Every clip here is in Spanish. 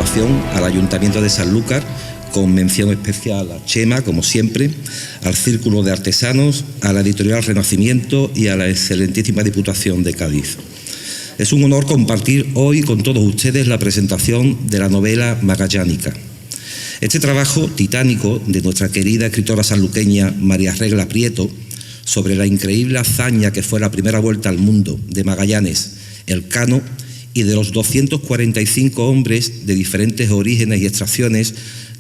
colaboración al Ayuntamiento de Sanlúcar, con mención especial a Chema, como siempre, al Círculo de Artesanos, a la Editorial Renacimiento y a la excelentísima Diputación de Cádiz. Es un honor compartir hoy con todos ustedes la presentación de la novela Magallánica. Este trabajo titánico de nuestra querida escritora sanluqueña María Regla Prieto sobre la increíble hazaña que fue la primera vuelta al mundo de Magallanes Elcano y de los 245 hombres de diferentes orígenes y extracciones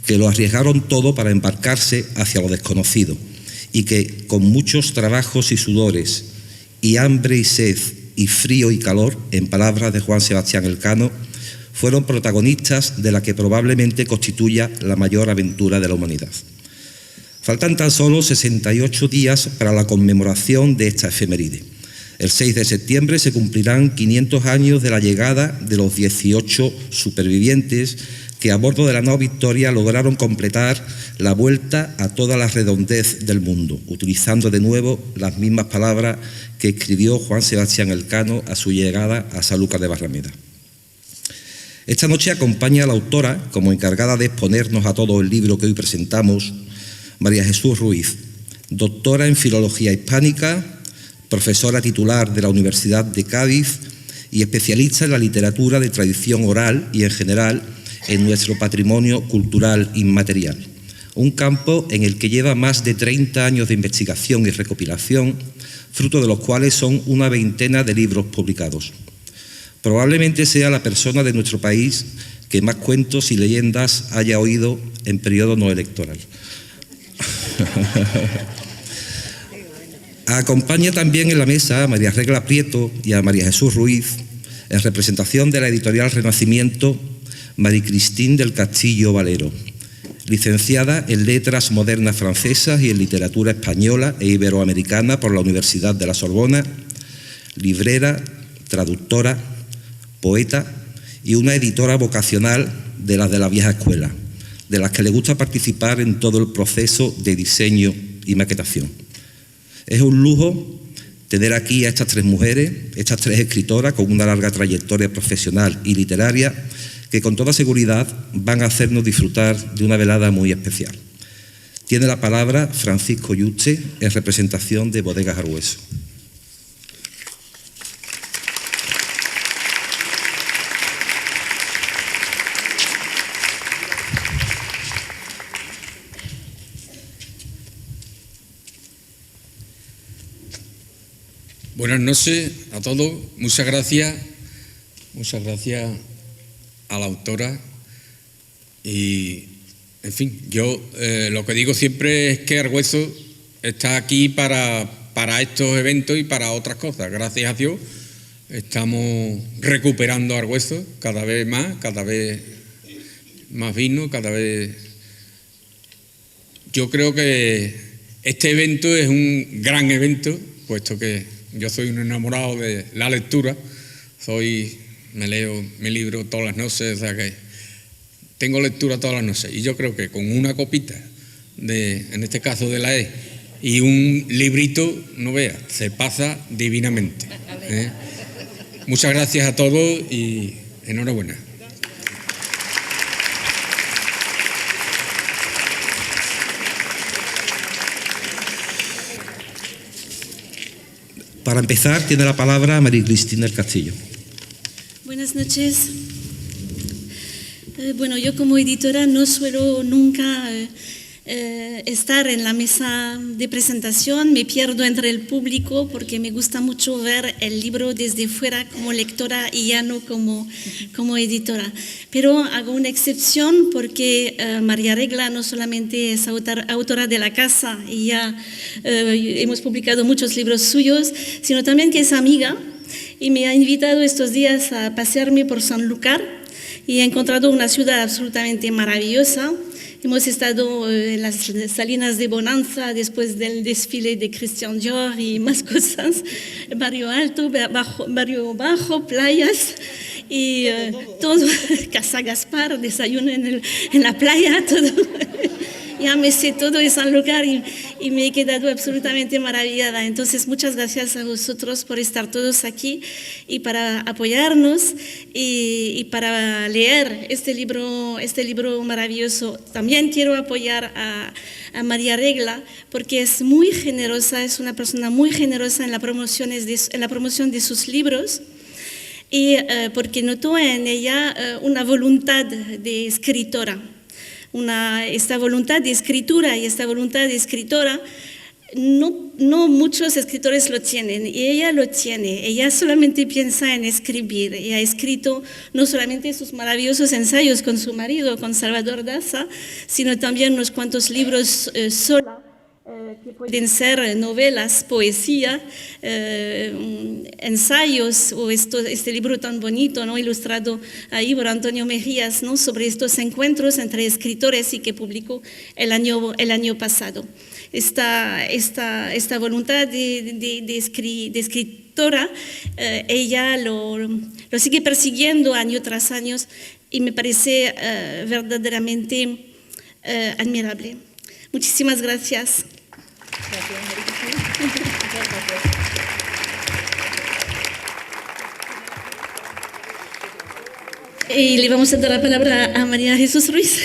que lo arriesgaron todo para embarcarse hacia lo desconocido y que con muchos trabajos y sudores y hambre y sed y frío y calor, en palabras de Juan Sebastián Elcano, fueron protagonistas de la que probablemente constituya la mayor aventura de la humanidad. Faltan tan solo 68 días para la conmemoración de esta efeméride. El 6 de septiembre se cumplirán 500 años de la llegada de los 18 supervivientes que a bordo de la nao Victoria lograron completar la vuelta a toda la redondez del mundo, utilizando de nuevo las mismas palabras que escribió Juan Sebastián Elcano a su llegada a Sanlúcar de Barrameda. Esta noche acompaña a la autora, como encargada de exponernos a todo el libro que hoy presentamos, María Jesús Ruiz, doctora en Filología Hispánica, profesora titular de la Universidad de Cádiz y especialista en la literatura de tradición oral y en general en nuestro patrimonio cultural inmaterial, un campo en el que lleva más de 30 años de investigación y recopilación, fruto de los cuales son una veintena de libros publicados. Probablemente sea la persona de nuestro país que más cuentos y leyendas haya oído en periodo no electoral. Acompaña también en la mesa a María Regla Prieto y a María Jesús Ruiz, en representación de la Editorial Renacimiento, María Cristín del Castillo Valero, licenciada en Letras Modernas Francesas y en Literatura Española e Iberoamericana por la Universidad de la Sorbona, librera, traductora, poeta y una editora vocacional de las de la vieja escuela, de las que le gusta participar en todo el proceso de diseño y maquetación. Es un lujo tener aquí a estas tres mujeres, estas tres escritoras con una larga trayectoria profesional y literaria que con toda seguridad van a hacernos disfrutar de una velada muy especial. Tiene la palabra Francisco Yuste en representación de Bodegas Argüeso. Buenas noches a todos, muchas gracias a la autora y, en fin, yo lo que digo siempre es que Argüeso está aquí para estos eventos y para otras cosas. Gracias a Dios estamos recuperando Argüeso cada vez más vino, cada vez... Yo creo que este evento es un gran evento, puesto que yo soy un enamorado de la lectura, me leo mi libro todas las noches, o sea que tengo lectura todas las noches. Y yo creo que con una copita, en este caso de la E, y un librito, no vea, se pasa divinamente. Muchas gracias a todos y enhorabuena. Para empezar, tiene la palabra María Cristín del Castillo. Buenas noches. Bueno, yo como editora no suelo nunca estar en la mesa de presentación, me pierdo entre el público porque me gusta mucho ver el libro desde fuera como lectora y ya no como editora. Pero hago una excepción porque María Regla no solamente es autora de la casa y ya hemos publicado muchos libros suyos, sino también que es amiga y me ha invitado estos días a pasearme por Sanlúcar y he encontrado una ciudad absolutamente maravillosa. Hemos estado en las Salinas de Bonanza después del desfile de Christian Dior y más cosas, barrio alto, barrio bajo, playas y todo, Casa Gaspar, desayuno en la playa, todo. ya me sé todo de Sanlúcar y me he quedado absolutamente maravillada. Entonces, muchas gracias a vosotros por estar todos aquí y para apoyarnos y para leer este libro maravilloso. También quiero apoyar a María Regla porque es muy generosa, es una persona muy generosa en la promoción de sus libros. Y porque notó en ella una voluntad de escritora, esta voluntad de escritura y esta voluntad de escritora no muchos escritores lo tienen y ella lo tiene. Ella solamente piensa en escribir. Ella ha escrito no solamente sus maravillosos ensayos con su marido, con Salvador Daza, sino también unos cuantos libros sola. Que pueden ser novelas, poesía, ensayos o este libro tan bonito, ¿no? Ilustrado ahí por Antonio Mejías, ¿no? Sobre estos encuentros entre escritores y que publicó el año pasado. Esta voluntad de escritora, ella lo sigue persiguiendo año tras año y me parece verdaderamente admirable. Muchísimas gracias. Y le vamos a dar la palabra a María Jesús Ruiz.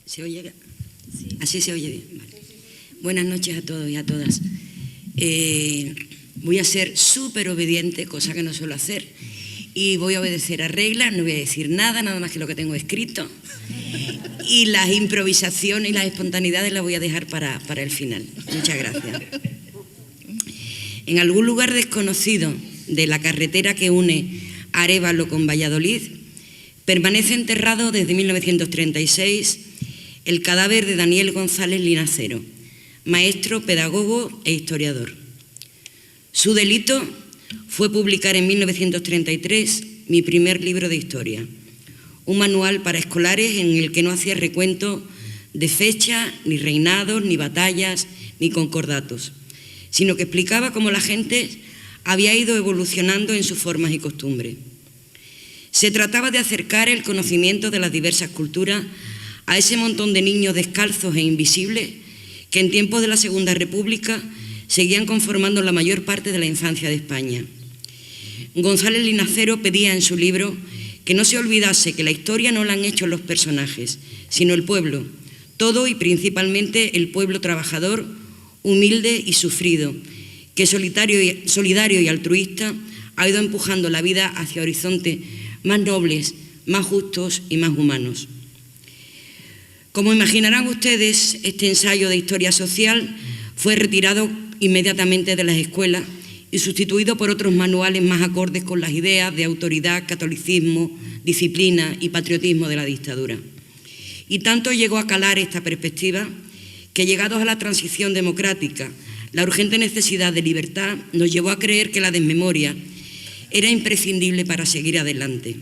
¿Se oye? Sí. Así se oye bien. Vale. Buenas noches a todos y a todas. Voy a ser súper obediente, cosa que no suelo hacer. Y voy a obedecer a reglas, no voy a decir nada más que lo que tengo escrito. Y las improvisaciones y las espontaneidades las voy a dejar para el final. Muchas gracias. En algún lugar desconocido de la carretera que une Arévalo con Valladolid, permanece enterrado desde 1936 el cadáver de Daniel González Linacero, maestro, pedagogo e historiador. Su delito fue publicar en 1933 mi primer libro de historia, un manual para escolares en el que no hacía recuento de fecha, ni reinados, ni batallas, ni concordatos, sino que explicaba cómo la gente había ido evolucionando en sus formas y costumbres. Se trataba de acercar el conocimiento de las diversas culturas a ese montón de niños descalzos e invisibles que en tiempos de la Segunda República seguían conformando la mayor parte de la infancia de España. González Linacero pedía en su libro que no se olvidase que la historia no la han hecho los personajes, sino el pueblo, todo y principalmente el pueblo trabajador, humilde y sufrido, que solidario y altruista ha ido empujando la vida hacia horizontes más nobles, más justos y más humanos. Como imaginarán ustedes, este ensayo de historia social fue retirado inmediatamente de las escuelas y sustituido por otros manuales más acordes con las ideas de autoridad, catolicismo, disciplina y patriotismo de la dictadura. Y tanto llegó a calar esta perspectiva que, llegados a la transición democrática, la urgente necesidad de libertad nos llevó a creer que la desmemoria era imprescindible para seguir adelante.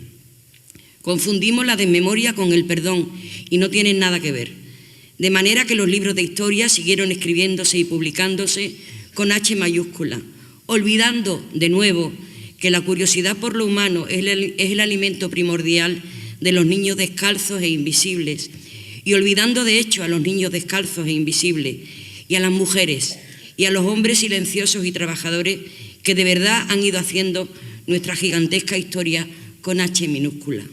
Confundimos la desmemoria con el perdón y no tienen nada que ver. De manera que los libros de historia siguieron escribiéndose y publicándose con H mayúscula, olvidando de nuevo que la curiosidad por lo humano es el alimento primordial de los niños descalzos e invisibles, y olvidando de hecho a los niños descalzos e invisibles, y a las mujeres, y a los hombres silenciosos y trabajadores que de verdad han ido haciendo nuestra gigantesca historia con H minúscula.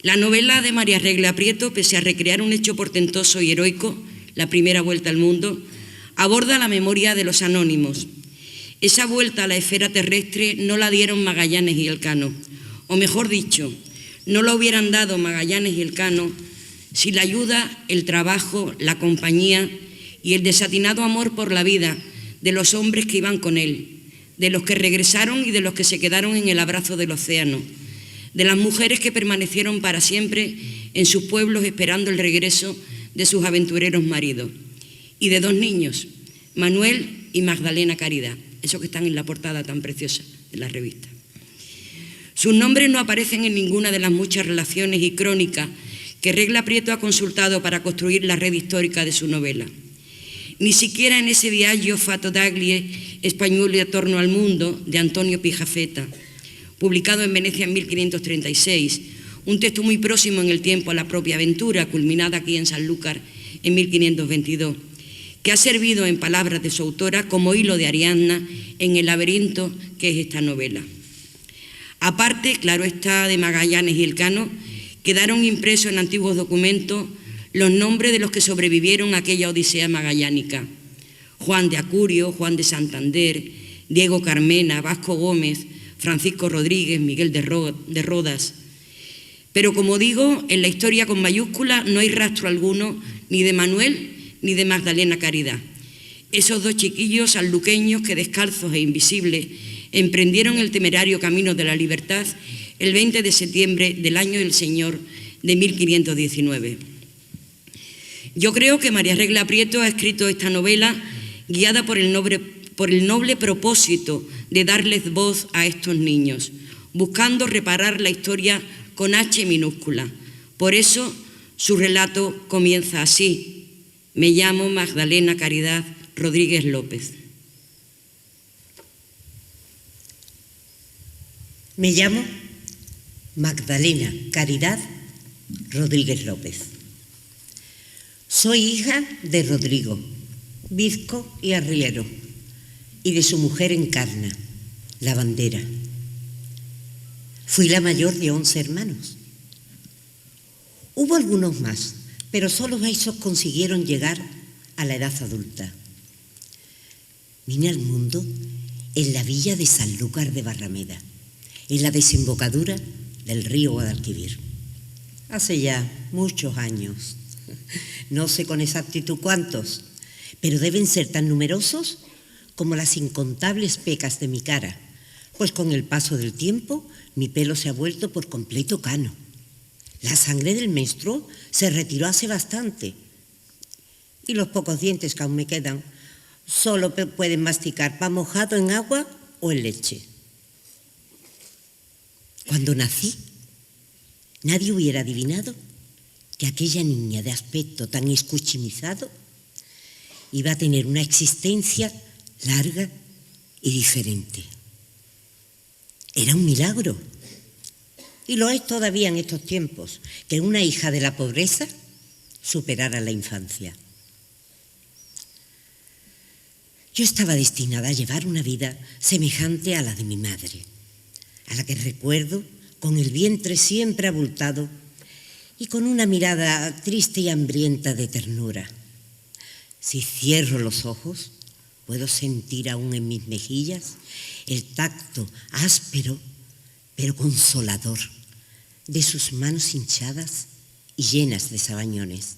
La novela de María Regla Prieto, pese a recrear un hecho portentoso y heroico, la primera vuelta al mundo, aborda la memoria de los anónimos. Esa vuelta a la esfera terrestre no la dieron Magallanes y Elcano, o mejor dicho, no la hubieran dado Magallanes y Elcano si la ayuda, el trabajo, la compañía y el desatinado amor por la vida de los hombres que iban con él, de los que regresaron y de los que se quedaron en el abrazo del océano, de las mujeres que permanecieron para siempre en sus pueblos esperando el regreso de sus aventureros maridos, y de dos niños, Manuel y Magdalena Caridad, esos que están en la portada tan preciosa de la revista. Sus nombres no aparecen en ninguna de las muchas relaciones y crónicas que Regla Prieto ha consultado para construir la red histórica de su novela. Ni siquiera en ese Viaggio fatto dagli Spagnoli attorno al mundo de Antonio Pigafetta, publicado en Venecia en 1536, un texto muy próximo en el tiempo a la propia aventura, culminada aquí en Sanlúcar en 1522, que ha servido, en palabras de su autora, como hilo de Ariadna en el laberinto que es esta novela. Aparte, claro está, de Magallanes y Elcano, quedaron impresos en antiguos documentos los nombres de los que sobrevivieron a aquella odisea magallánica: Juan de Acurio, Juan de Santander, Diego Carmena, Vasco Gómez, Francisco Rodríguez, Miguel de Rodas. Pero, como digo, en la historia con mayúscula no hay rastro alguno ni de Manuel ni de Magdalena Caridad. Esos dos chiquillos sanluqueños que, descalzos e invisibles, emprendieron el temerario camino de la libertad el 20 de septiembre del año del Señor de 1519. Yo creo que María Regla Prieto ha escrito esta novela guiada por el noble propósito de darles voz a estos niños, buscando reparar la historia con H minúscula. Por eso su relato comienza así: me llamo Magdalena Caridad Rodríguez López. Me llamo Magdalena Caridad Rodríguez López. Soy hija de Rodrigo, bizco y arriero, y de su mujer Encarna, lavandera. Fui la mayor de 11 hermanos. Hubo algunos más, pero solo esos consiguieron llegar a la edad adulta. Vine al mundo en la villa de Sanlúcar de Barrameda, en la desembocadura del río Guadalquivir. Hace ya muchos años, no sé con exactitud cuántos, pero deben ser tan numerosos como las incontables pecas de mi cara, pues con el paso del tiempo mi pelo se ha vuelto por completo cano. La sangre del menstruo se retiró hace bastante y los pocos dientes que aún me quedan solo pueden masticar pan mojado en agua o en leche. Cuando nací, nadie hubiera adivinado que aquella niña de aspecto tan escuchimizado iba a tener una existencia larga y diferente. Era un milagro, y lo es todavía en estos tiempos, que una hija de la pobreza superara la infancia. Yo estaba destinada a llevar una vida semejante a la de mi madre, a la que recuerdo con el vientre siempre abultado y con una mirada triste y hambrienta de ternura. Si cierro los ojos, puedo sentir aún en mis mejillas el tacto áspero pero consolador de sus manos hinchadas y llenas de sabañones.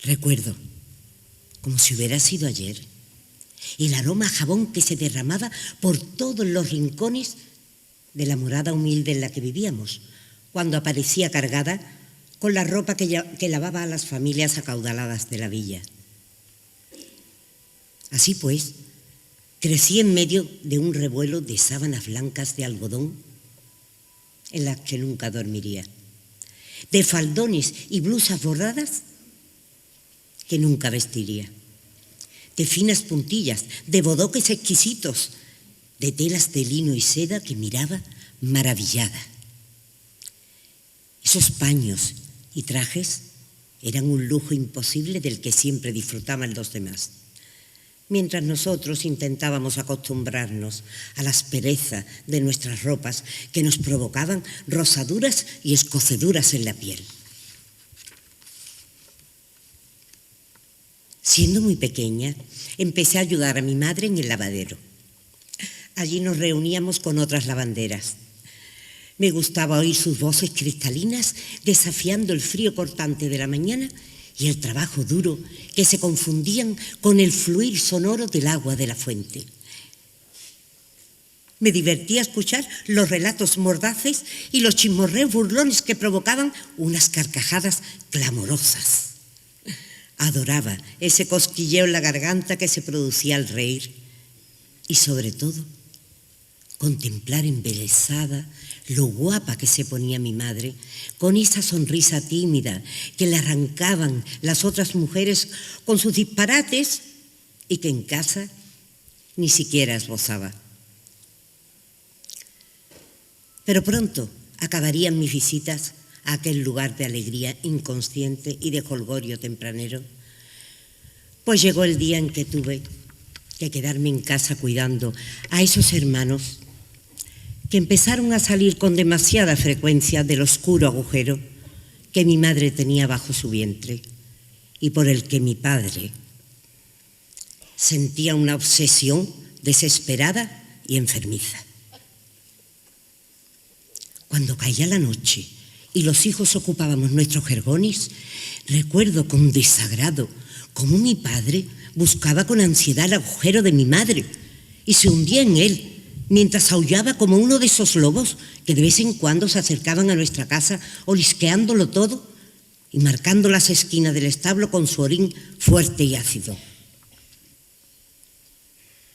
Recuerdo, como si hubiera sido ayer, el aroma a jabón que se derramaba por todos los rincones de la morada humilde en la que vivíamos, cuando aparecía cargada con la ropa que lavaba a las familias acaudaladas de la villa. Así pues, crecí en medio de un revuelo de sábanas blancas de algodón en las que nunca dormiría, de faldones y blusas bordadas que nunca vestiría, de finas puntillas, de bodoques exquisitos, de telas de lino y seda que miraba maravillada. Esos paños y trajes eran un lujo imposible del que siempre disfrutaban los demás, mientras nosotros intentábamos acostumbrarnos a la aspereza de nuestras ropas que nos provocaban rosaduras y escoceduras en la piel. Siendo muy pequeña, empecé a ayudar a mi madre en el lavadero. Allí nos reuníamos con otras lavanderas. Me gustaba oír sus voces cristalinas desafiando el frío cortante de la mañana y el trabajo duro que se confundían con el fluir sonoro del agua de la fuente. Me divertía escuchar los relatos mordaces y los chismorreos burlones que provocaban unas carcajadas clamorosas. Adoraba ese cosquilleo en la garganta que se producía al reír y, sobre todo, contemplar embelesada lo guapa que se ponía mi madre con esa sonrisa tímida que le arrancaban las otras mujeres con sus disparates y que en casa ni siquiera esbozaba. Pero pronto acabarían mis visitas a aquel lugar de alegría inconsciente y de jolgorio tempranero, pues llegó el día en que tuve que quedarme en casa cuidando a esos hermanos que empezaron a salir con demasiada frecuencia del oscuro agujero que mi madre tenía bajo su vientre y por el que mi padre sentía una obsesión desesperada y enfermiza. Cuando caía la noche y los hijos ocupábamos nuestros jergones, recuerdo con desagrado cómo mi padre buscaba con ansiedad el agujero de mi madre y se hundía en él, mientras aullaba como uno de esos lobos que de vez en cuando se acercaban a nuestra casa olisqueándolo todo y marcando las esquinas del establo con su orín fuerte y ácido.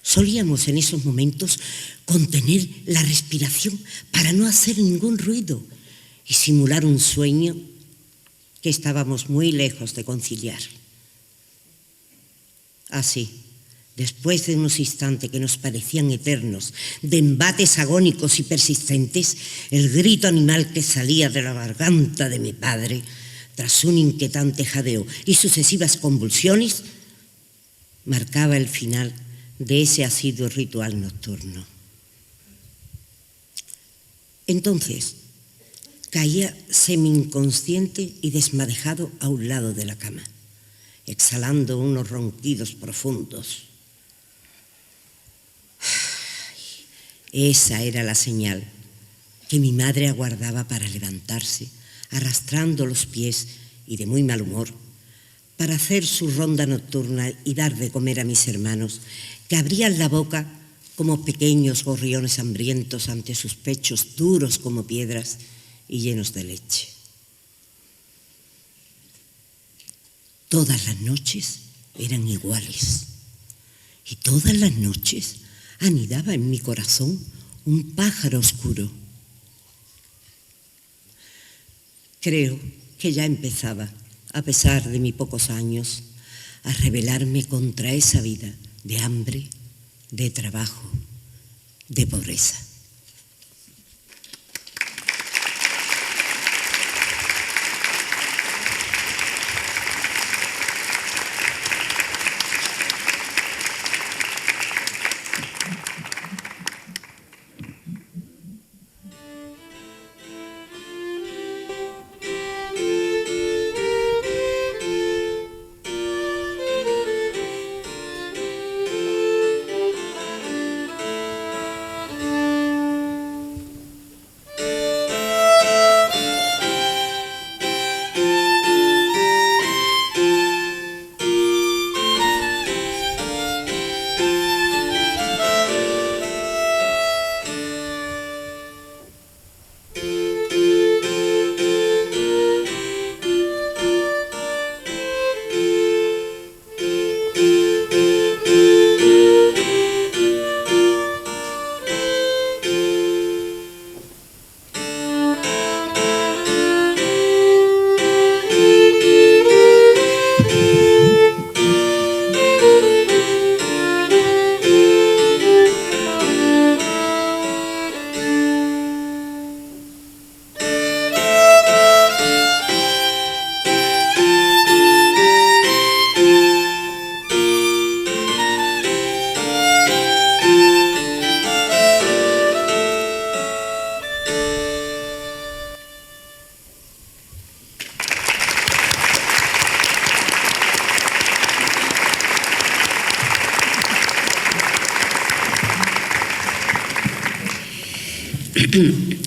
Solíamos en esos momentos contener la respiración para no hacer ningún ruido y simular un sueño que estábamos muy lejos de conciliar. Así, después de unos instantes que nos parecían eternos, de embates agónicos y persistentes, el grito animal que salía de la garganta de mi padre, tras un inquietante jadeo y sucesivas convulsiones, marcaba el final de ese asiduo ritual nocturno. Entonces, caía semi-inconsciente y desmadejado a un lado de la cama, exhalando unos ronquidos profundos. Esa era la señal que mi madre aguardaba para levantarse, arrastrando los pies y de muy mal humor, para hacer su ronda nocturna y dar de comer a mis hermanos, que abrían la boca como pequeños gorriones hambrientos ante sus pechos duros como piedras y llenos de leche. Todas las noches eran iguales y todas las noches anidaba en mi corazón un pájaro oscuro. Creo que ya empezaba, a pesar de mis pocos años, a rebelarme contra esa vida de hambre, de trabajo, de pobreza.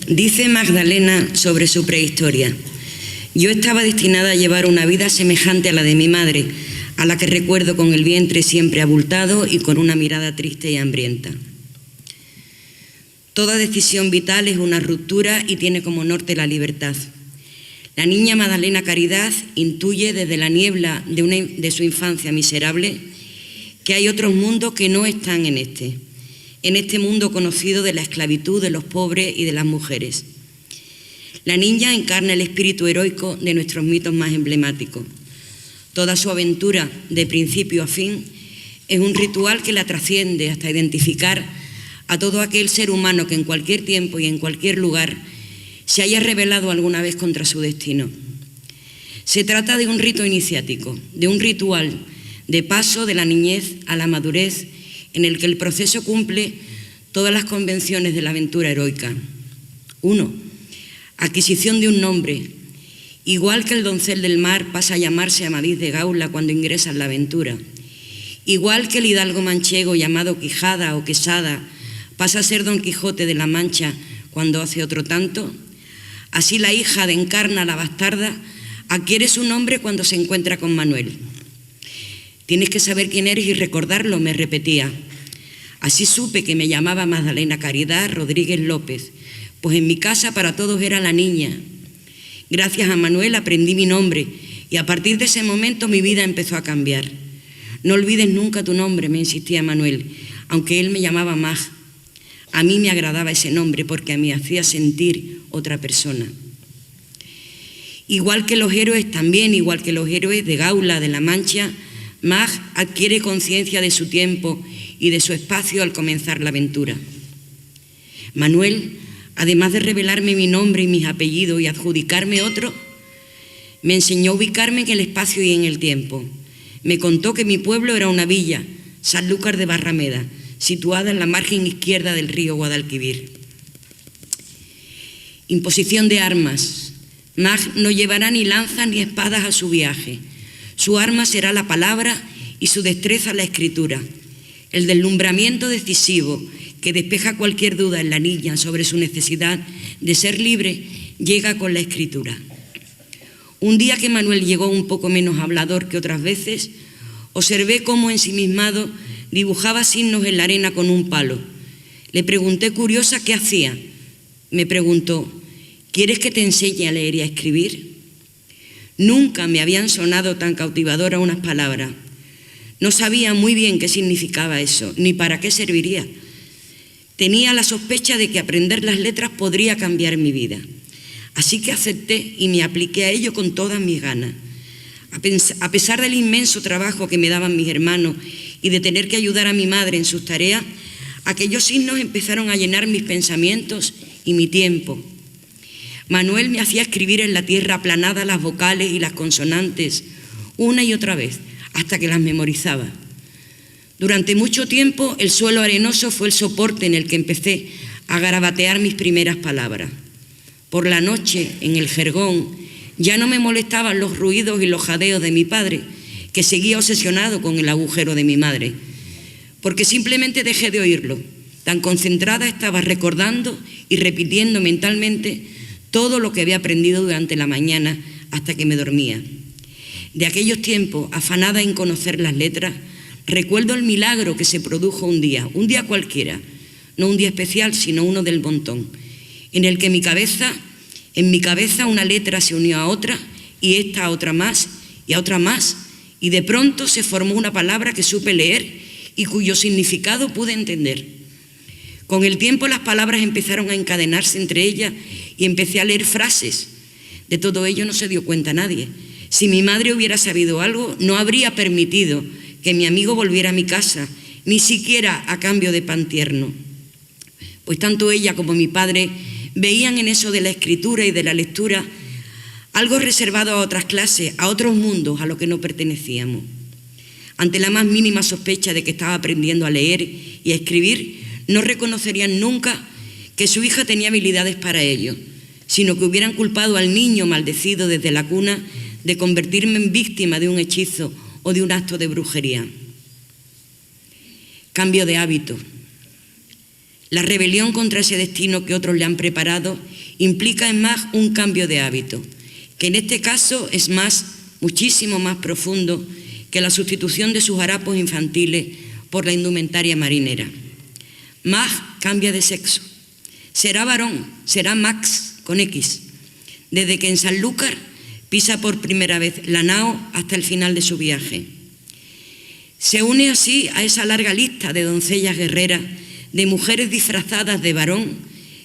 Dice Magdalena sobre su prehistoria: yo estaba destinada a llevar una vida semejante a la de mi madre, a la que recuerdo con el vientre siempre abultado y con una mirada triste y hambrienta. Toda decisión vital es una ruptura y tiene como norte la libertad. La niña Magdalena Caridad intuye desde la niebla de su infancia miserable que hay otros mundos que no están en este mundo conocido de la esclavitud de los pobres y de las mujeres. La niña encarna el espíritu heroico de nuestros mitos más emblemáticos. Toda su aventura, de principio a fin, es un ritual que la trasciende hasta identificar a todo aquel ser humano que en cualquier tiempo y en cualquier lugar se haya rebelado alguna vez contra su destino. Se trata de un rito iniciático, de un ritual de paso de la niñez a la madurez, en el que el proceso cumple todas las convenciones de la aventura heroica. 1. Adquisición de un nombre. Igual que el doncel del mar pasa a llamarse Amadís de Gaula cuando ingresa en la aventura. Igual que el hidalgo manchego llamado Quijada o Quesada pasa a ser Don Quijote de la Mancha cuando hace otro tanto, así la hija de Encarna la bastarda adquiere su nombre cuando se encuentra con Manuel. Tienes que saber quién eres y recordarlo, me repetía. Así supe que me llamaba Magdalena Caridad Rodríguez López, pues en mi casa para todos era la niña. Gracias a Manuel aprendí mi nombre y a partir de ese momento mi vida empezó a cambiar. No olvides nunca tu nombre, me insistía Manuel, aunque él me llamaba Mag. A mí me agradaba ese nombre porque me hacía sentir otra persona. Igual que los héroes de Gaula, de la Mancha, Mag adquiere conciencia de su tiempo y de su espacio al comenzar la aventura. Manuel, además de revelarme mi nombre y mis apellidos y adjudicarme otro, me enseñó a ubicarme en el espacio y en el tiempo. Me contó que mi pueblo era una villa, Sanlúcar de Barrameda, situada en la margen izquierda del río Guadalquivir. Imposición de armas. Mag no llevará ni lanzas ni espadas a su viaje. Su arma será la palabra y su destreza la escritura. El deslumbramiento decisivo que despeja cualquier duda en la niña sobre su necesidad de ser libre llega con la escritura. Un día que Manuel llegó un poco menos hablador que otras veces, observé cómo ensimismado dibujaba signos en la arena con un palo. Le pregunté curiosa qué hacía. Me preguntó, ¿quieres que te enseñe a leer y a escribir? Nunca me habían sonado tan cautivadoras unas palabras. No sabía muy bien qué significaba eso, ni para qué serviría. Tenía la sospecha de que aprender las letras podría cambiar mi vida. Así que acepté y me apliqué a ello con todas mis ganas. A pesar del inmenso trabajo que me daban mis hermanos y de tener que ayudar a mi madre en sus tareas, aquellos signos empezaron a llenar mis pensamientos y mi tiempo. Manuel me hacía escribir en la tierra aplanada las vocales y las consonantes una y otra vez, hasta que las memorizaba. Durante mucho tiempo el suelo arenoso fue el soporte en el que empecé a garabatear mis primeras palabras. Por la noche, en el jergón, ya no me molestaban los ruidos y los jadeos de mi padre, que seguía obsesionado con el agujero de mi madre, porque simplemente dejé de oírlo. Tan concentrada estaba recordando y repitiendo mentalmente todo lo que había aprendido durante la mañana hasta que me dormía. De aquellos tiempos, afanada en conocer las letras, recuerdo el milagro que se produjo un día cualquiera, no un día especial, sino uno del montón, en el que en mi cabeza una letra se unió a otra, y esta a otra más, y a otra más, y de pronto se formó una palabra que supe leer y cuyo significado pude entender. Con el tiempo las palabras empezaron a encadenarse entre ellas y empecé a leer frases. De todo ello no se dio cuenta nadie. Si mi madre hubiera sabido algo, no habría permitido que mi amigo volviera a mi casa, ni siquiera a cambio de pan tierno. Pues tanto ella como mi padre veían en eso de la escritura y de la lectura algo reservado a otras clases, a otros mundos a los que no pertenecíamos. Ante la más mínima sospecha de que estaba aprendiendo a leer y a escribir, no reconocerían nunca que su hija tenía habilidades para ello, sino que hubieran culpado al niño maldecido desde la cuna de convertirme en víctima de un hechizo o de un acto de brujería. Cambio de hábito. La rebelión contra ese destino que otros le han preparado implica en Mag un cambio de hábito, que en este caso es muchísimo más profundo que la sustitución de sus harapos infantiles por la indumentaria marinera. Mag cambia de sexo. Será varón, será Max con X, desde que en Sanlúcar pisa por primera vez la nao hasta el final de su viaje. Se une así a esa larga lista de doncellas guerreras, de mujeres disfrazadas de varón,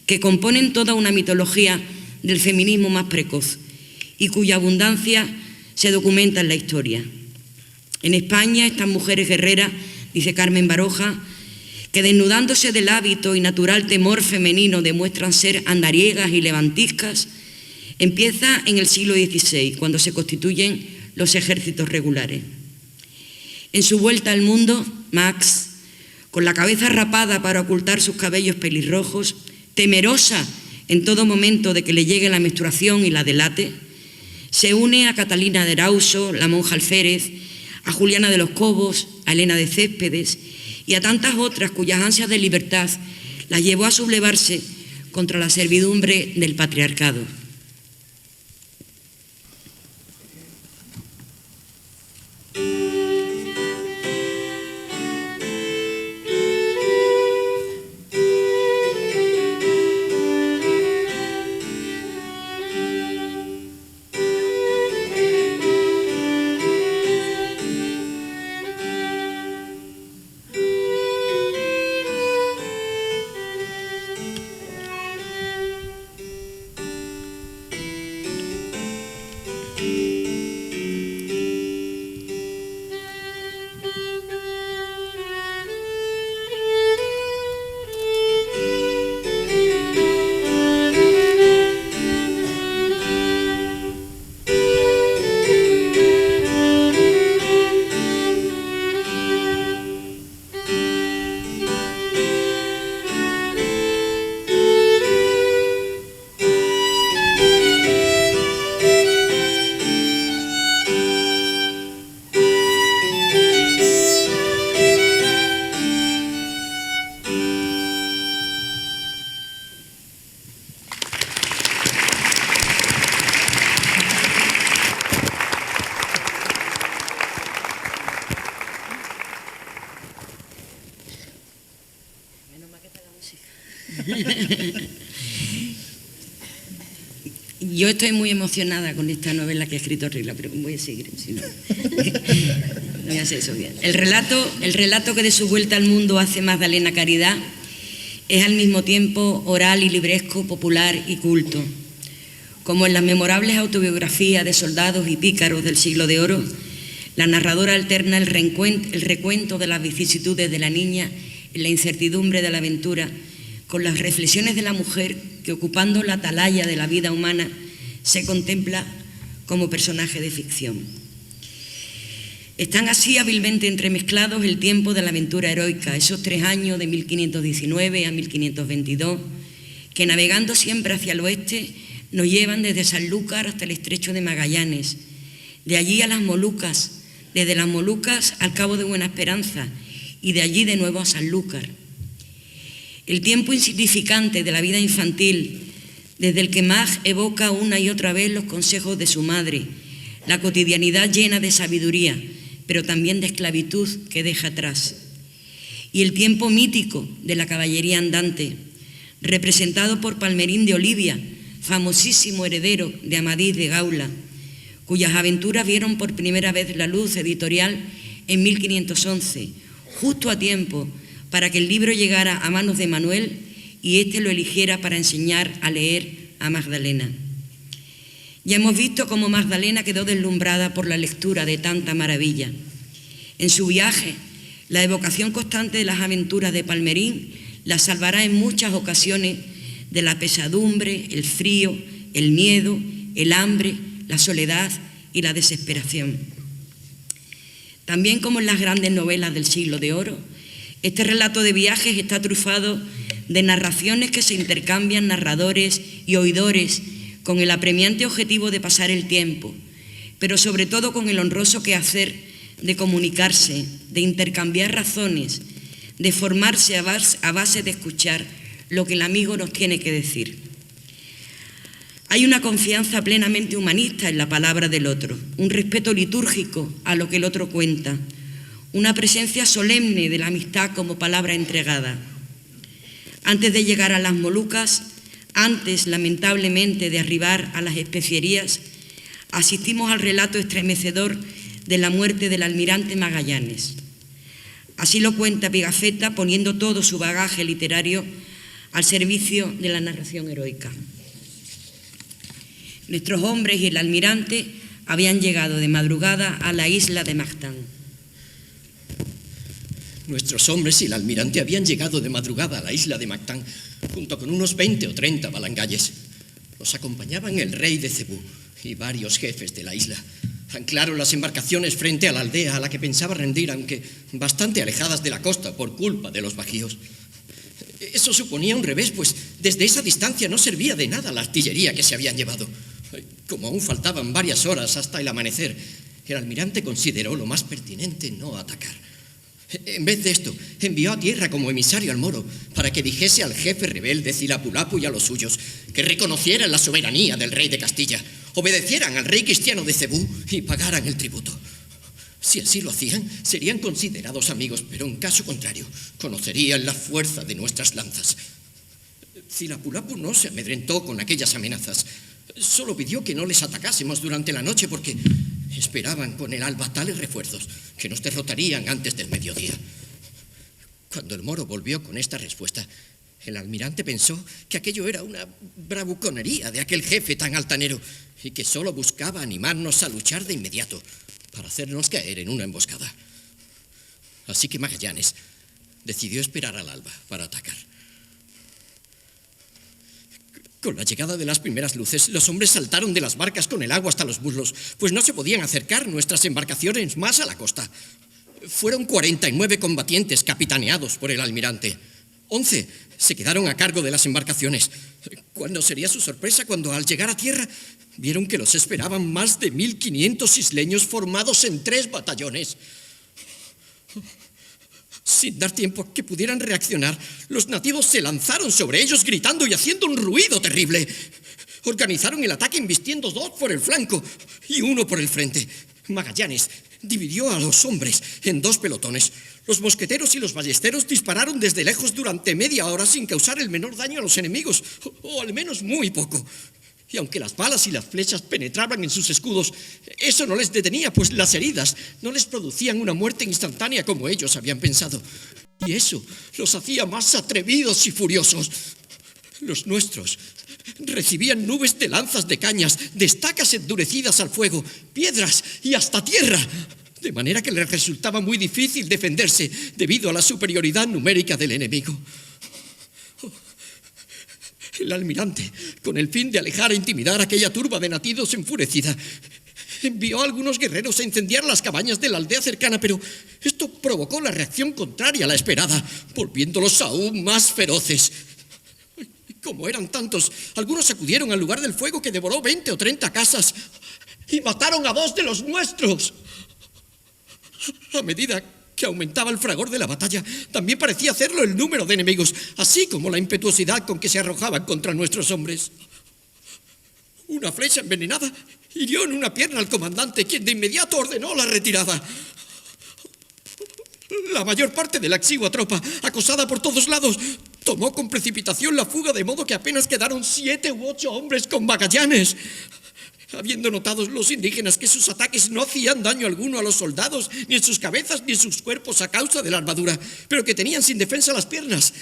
que componen toda una mitología del feminismo más precoz y cuya abundancia se documenta en la historia. En España, estas mujeres guerreras, dice Carmen Baroja, que desnudándose del hábito y natural temor femenino demuestran ser andariegas y levantiscas, empieza en el siglo XVI, cuando se constituyen los ejércitos regulares. En su vuelta al mundo, Max, con la cabeza rapada para ocultar sus cabellos pelirrojos, temerosa en todo momento de que le llegue la menstruación y la delate, se une a Catalina de Erauso, la monja alférez, a Juliana de los Cobos, a Elena de Céspedes y a tantas otras cuyas ansias de libertad las llevó a sublevarse contra la servidumbre del patriarcado. Yo estoy muy emocionada con esta novela que ha escrito Regla, pero voy a seguir, si no, no voy a hacer eso bien. El relato que de su vuelta al mundo hace Magdalena Caridad es al mismo tiempo oral y libresco, popular y culto. Como en las memorables autobiografías de soldados y pícaros del Siglo de Oro, la narradora alterna el recuento de las vicisitudes de la niña en la incertidumbre de la aventura con las reflexiones de la mujer que, ocupando la atalaya de la vida humana, se contempla como personaje de ficción. Están así hábilmente entremezclados el tiempo de la aventura heroica, esos 3 años de 1519 a 1522, que navegando siempre hacia el oeste nos llevan desde Sanlúcar hasta el estrecho de Magallanes, de allí a las Molucas, desde las Molucas al Cabo de Buena Esperanza y de allí de nuevo a Sanlúcar. El tiempo insignificante de la vida infantil, desde el que Mag evoca una y otra vez los consejos de su madre, la cotidianidad llena de sabiduría, pero también de esclavitud que deja atrás. Y el tiempo mítico de la caballería andante, representado por Palmerín de Olivia, famosísimo heredero de Amadís de Gaula, cuyas aventuras vieron por primera vez la luz editorial en 1511, justo a tiempo para que el libro llegara a manos de Manuel y éste lo eligiera para enseñar a leer a Magdalena. Ya hemos visto cómo Magdalena quedó deslumbrada por la lectura de tanta maravilla. En su viaje, la evocación constante de las aventuras de Palmerín la salvará en muchas ocasiones de la pesadumbre, el frío, el miedo, el hambre, la soledad y la desesperación. También como en las grandes novelas del Siglo de Oro, este relato de viajes está trufado de narraciones que se intercambian narradores y oidores con el apremiante objetivo de pasar el tiempo, pero sobre todo con el honroso quehacer de comunicarse, de intercambiar razones, de formarse a base de escuchar lo que el amigo nos tiene que decir. Hay una confianza plenamente humanista en la palabra del otro, un respeto litúrgico a lo que el otro cuenta, una presencia solemne de la amistad como palabra entregada. Antes de llegar a las Molucas, antes, lamentablemente, de arribar a las especierías, asistimos al relato estremecedor de la muerte del almirante Magallanes. Así lo cuenta Pigafetta, poniendo todo su bagaje literario al servicio de la narración heroica. Nuestros hombres y el almirante habían llegado de madrugada a la isla de Mactán. Nuestros hombres y el almirante habían llegado de madrugada a la isla de Mactán, junto con unos 20 o 30 balangalles. Los acompañaban el rey de Cebú y varios jefes de la isla. Anclaron las embarcaciones frente a la aldea a la que pensaba rendir, aunque bastante alejadas de la costa por culpa de los bajíos. Eso suponía un revés, pues desde esa distancia no servía de nada la artillería que se habían llevado. Como aún faltaban varias horas hasta el amanecer, el almirante consideró lo más pertinente no atacar. En vez de esto, envió a tierra como emisario al moro para que dijese al jefe rebelde Cilapulapu y a los suyos que reconocieran la soberanía del rey de Castilla, obedecieran al rey cristiano de Cebú y pagaran el tributo. Si así lo hacían, serían considerados amigos, pero en caso contrario, conocerían la fuerza de nuestras lanzas. Cilapulapu no se amedrentó con aquellas amenazas. Solo pidió que no les atacásemos durante la noche porque esperaban con el alba tales refuerzos que nos derrotarían antes del mediodía. Cuando el moro volvió con esta respuesta, el almirante pensó que aquello era una bravuconería de aquel jefe tan altanero y que solo buscaba animarnos a luchar de inmediato para hacernos caer en una emboscada. Así que Magallanes decidió esperar al alba para atacar. Con la llegada de las primeras luces, los hombres saltaron de las barcas con el agua hasta los muslos, pues no se podían acercar nuestras embarcaciones más a la costa. Fueron 49 combatientes capitaneados por el almirante. 11 se quedaron a cargo de las embarcaciones. ¿Cuándo sería su sorpresa cuando al llegar a tierra vieron que los esperaban más de 1.500 isleños formados en 3 batallones? Sin dar tiempo a que pudieran reaccionar, los nativos se lanzaron sobre ellos gritando y haciendo un ruido terrible. Organizaron el ataque embistiendo 2 por el flanco y 1 por el frente. Magallanes dividió a los hombres en 2 pelotones. Los mosqueteros y los ballesteros dispararon desde lejos durante media hora sin causar el menor daño a los enemigos, o al menos muy poco. Y aunque las balas y las flechas penetraban en sus escudos, eso no les detenía, pues las heridas no les producían una muerte instantánea como ellos habían pensado. Y eso los hacía más atrevidos y furiosos. Los nuestros recibían nubes de lanzas de cañas, de estacas endurecidas al fuego, piedras y hasta tierra, de manera que les resultaba muy difícil defenderse debido a la superioridad numérica del enemigo. El almirante, con el fin de alejar e intimidar a aquella turba de nativos enfurecida, envió a algunos guerreros a incendiar las cabañas de la aldea cercana, pero esto provocó la reacción contraria a la esperada, volviéndolos aún más feroces. Como eran tantos, algunos acudieron al lugar del fuego que devoró 20 o 30 casas y mataron a 2 de los nuestros. A medida que aumentaba el fragor de la batalla, también parecía hacerlo el número de enemigos, así como la impetuosidad con que se arrojaban contra nuestros hombres. Una flecha envenenada hirió en una pierna al comandante, quien de inmediato ordenó la retirada. La mayor parte de la exigua tropa, acosada por todos lados, tomó con precipitación la fuga, de modo que apenas quedaron 7 u 8 hombres con Magallanes. Habiendo notado los indígenas que sus ataques no hacían daño alguno a los soldados, ni en sus cabezas ni en sus cuerpos a causa de la armadura, pero que tenían sin defensa las piernas,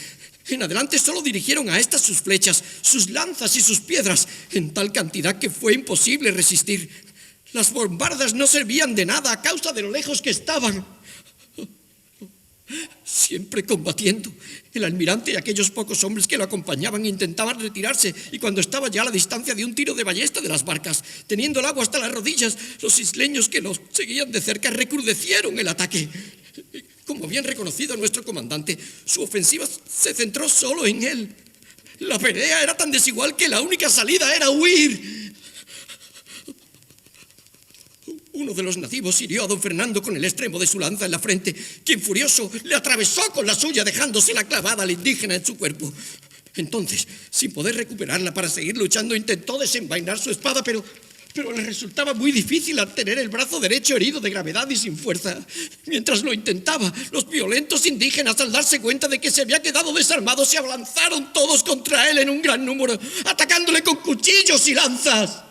en adelante solo dirigieron a estas sus flechas, sus lanzas y sus piedras, en tal cantidad que fue imposible resistir. Las bombardas no servían de nada a causa de lo lejos que estaban. Siempre combatiendo, el almirante y aquellos pocos hombres que lo acompañaban intentaban retirarse, y cuando estaba ya a la distancia de un tiro de ballesta de las barcas, teniendo el agua hasta las rodillas, los isleños que los seguían de cerca recrudecieron el ataque. Como habían reconocido a nuestro comandante, su ofensiva se centró solo en él. La pelea era tan desigual que la única salida era huir. Uno de los nativos hirió a don Fernando con el extremo de su lanza en la frente, quien furioso le atravesó con la suya, dejándosela clavada al indígena en su cuerpo. Entonces, sin poder recuperarla para seguir luchando, intentó desenvainar su espada, pero le resultaba muy difícil al tener el brazo derecho herido de gravedad y sin fuerza. Mientras lo intentaba, los violentos indígenas, al darse cuenta de que se había quedado desarmado, se abalanzaron todos contra él en un gran número, atacándole con cuchillos y lanzas.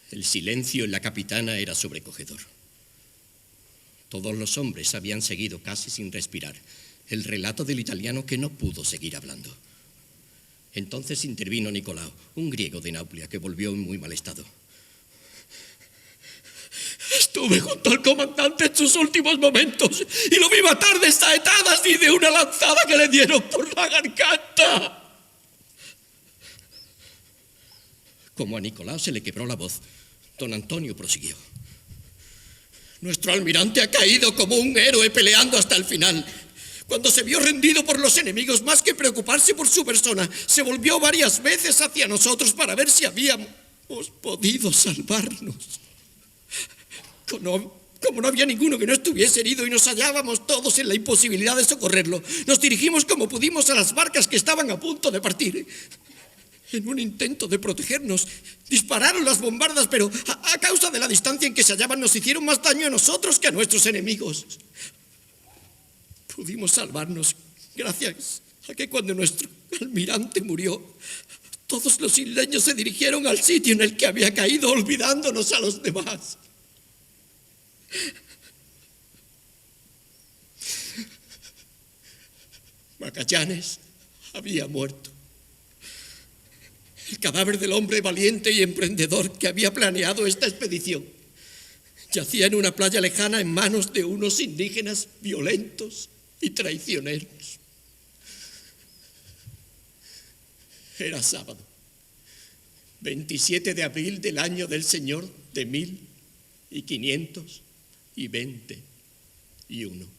El silencio en la capitana era sobrecogedor. Todos los hombres habían seguido casi sin respirar el relato del italiano, que no pudo seguir hablando. Entonces intervino Nicolao, un griego de Nauplia que volvió en muy mal estado. Estuve junto al comandante en sus últimos momentos y lo vi matar de saetadas y de una lanzada que le dieron por la garganta. Como a Nicolao se le quebró la voz, don Antonio prosiguió. Nuestro almirante ha caído como un héroe peleando hasta el final. Cuando se vio rendido por los enemigos, más que preocuparse por su persona, se volvió varias veces hacia nosotros para ver si habíamos podido salvarnos. Como no había ninguno que no estuviese herido y nos hallábamos todos en la imposibilidad de socorrerlo, nos dirigimos como pudimos a las barcas que estaban a punto de partir. En un intento de protegernos, dispararon las bombardas, pero a causa de la distancia en que se hallaban, nos hicieron más daño a nosotros que a nuestros enemigos. Pudimos salvarnos gracias a que cuando nuestro almirante murió, todos los isleños se dirigieron al sitio en el que había caído, olvidándonos a los demás. Magallanes había muerto. El cadáver del hombre valiente y emprendedor que había planeado esta expedición yacía en una playa lejana en manos de unos indígenas violentos y traicioneros. Era sábado, 27 de abril del año del Señor de 1521.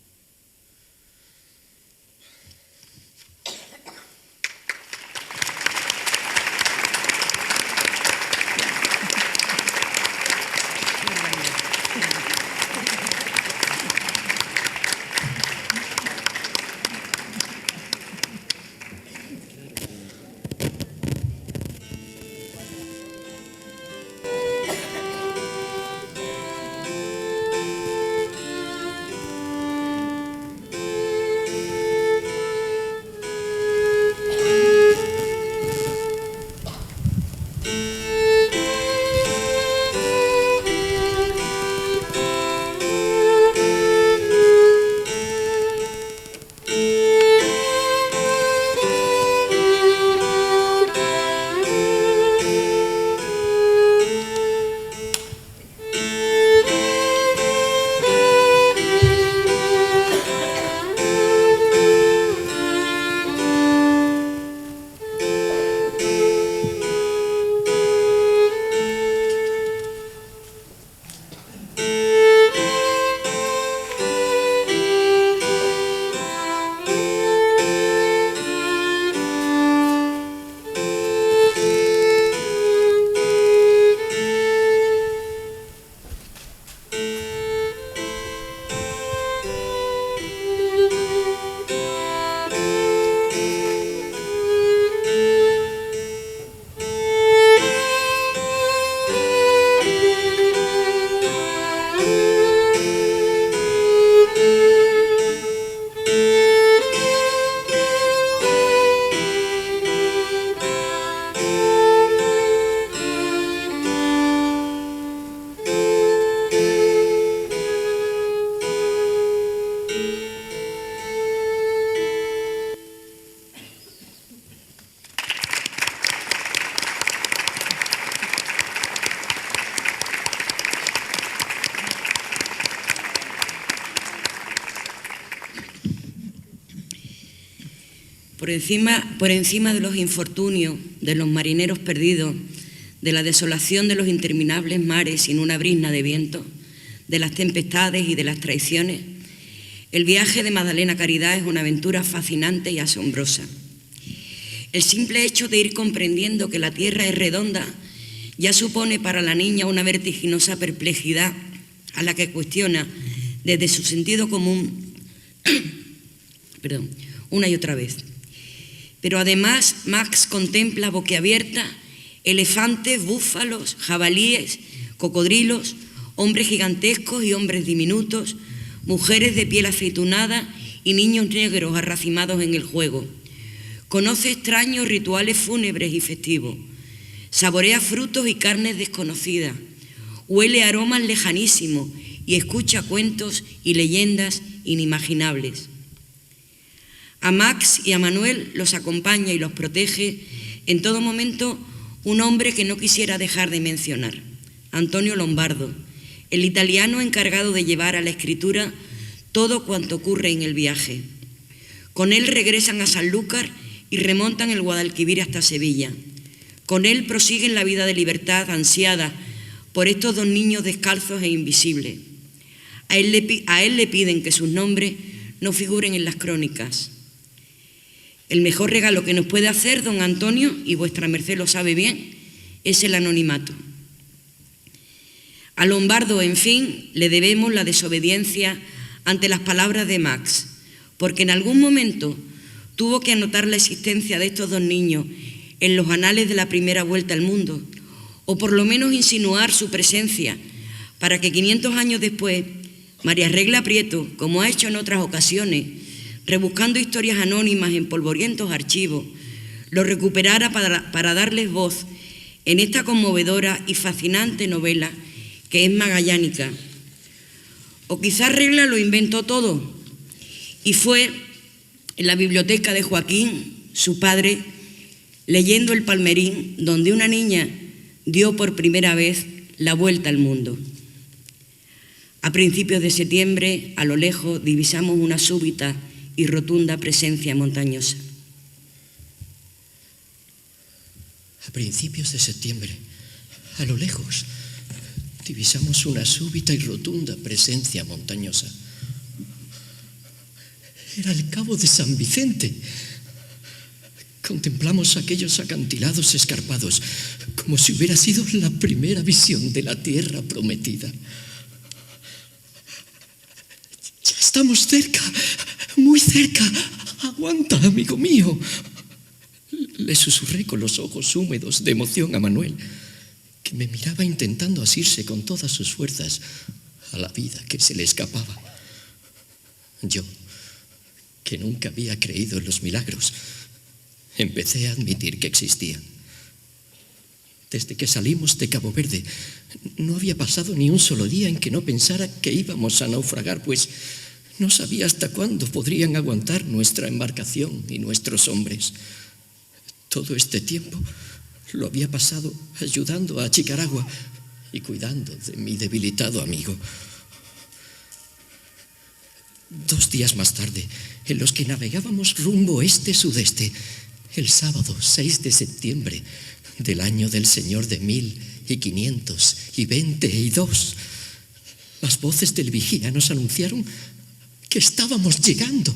Por encima de los infortunios, de los marineros perdidos, de la desolación de los interminables mares sin una brizna de viento, de las tempestades y de las traiciones, el viaje de Magdalena Caridad es una aventura fascinante y asombrosa. El simple hecho de ir comprendiendo que la tierra es redonda ya supone para la niña una vertiginosa perplejidad a la que cuestiona desde su sentido común una y otra vez. Pero además Max contempla boquiabierta elefantes, búfalos, jabalíes, cocodrilos, hombres gigantescos y hombres diminutos, mujeres de piel aceitunada y niños negros arracimados en el juego. Conoce extraños rituales fúnebres y festivos, saborea frutos y carnes desconocidas, huele aromas lejanísimos y escucha cuentos y leyendas inimaginables. A Max y a Manuel los acompaña y los protege en todo momento un hombre que no quisiera dejar de mencionar, Antonio Lombardo, el italiano encargado de llevar a la escritura todo cuanto ocurre en el viaje. Con él regresan a Sanlúcar y remontan el Guadalquivir hasta Sevilla. Con él prosiguen la vida de libertad ansiada por estos dos niños descalzos e invisibles. A él le piden que sus nombres no figuren en las crónicas. El mejor regalo que nos puede hacer don Antonio, y vuestra merced lo sabe bien, es el anonimato. A Lombardo, en fin, le debemos la desobediencia ante las palabras de Max, porque en algún momento tuvo que anotar la existencia de estos dos niños en los anales de la primera vuelta al mundo, o por lo menos insinuar su presencia, para que 500 años después, María Regla Prieto, como ha hecho en otras ocasiones, rebuscando historias anónimas en polvorientos archivos, lo recuperara para darles voz en esta conmovedora y fascinante novela que es magallánica. O quizás Regla lo inventó todo y fue en la biblioteca de Joaquín, su padre, leyendo El Palmerín, donde una niña dio por primera vez la vuelta al mundo. A principios de septiembre, a lo lejos, divisamos una súbita y rotunda presencia montañosa. A principios de septiembre, a lo lejos, divisamos una súbita y rotunda presencia montañosa. Era el cabo de San Vicente. Contemplamos aquellos acantilados escarpados como si hubiera sido la primera visión de la tierra prometida. Ya estamos cerca, muy cerca. Aguanta, amigo mío. Le susurré con los ojos húmedos de emoción a Manuel, que me miraba intentando asirse con todas sus fuerzas a la vida que se le escapaba. Yo, que nunca había creído en los milagros, empecé a admitir que existían. Desde que salimos de Cabo Verde, no había pasado ni un solo día en que no pensara que íbamos a naufragar, pues no sabía hasta cuándo podrían aguantar nuestra embarcación y nuestros hombres. Todo este tiempo lo había pasado ayudando a achicar agua y cuidando de mi debilitado amigo. 2 días más tarde, en los que navegábamos rumbo este-sudeste, el sábado 6 de septiembre del año del Señor de 1522, las voces del vigía nos anunciaron que estábamos llegando.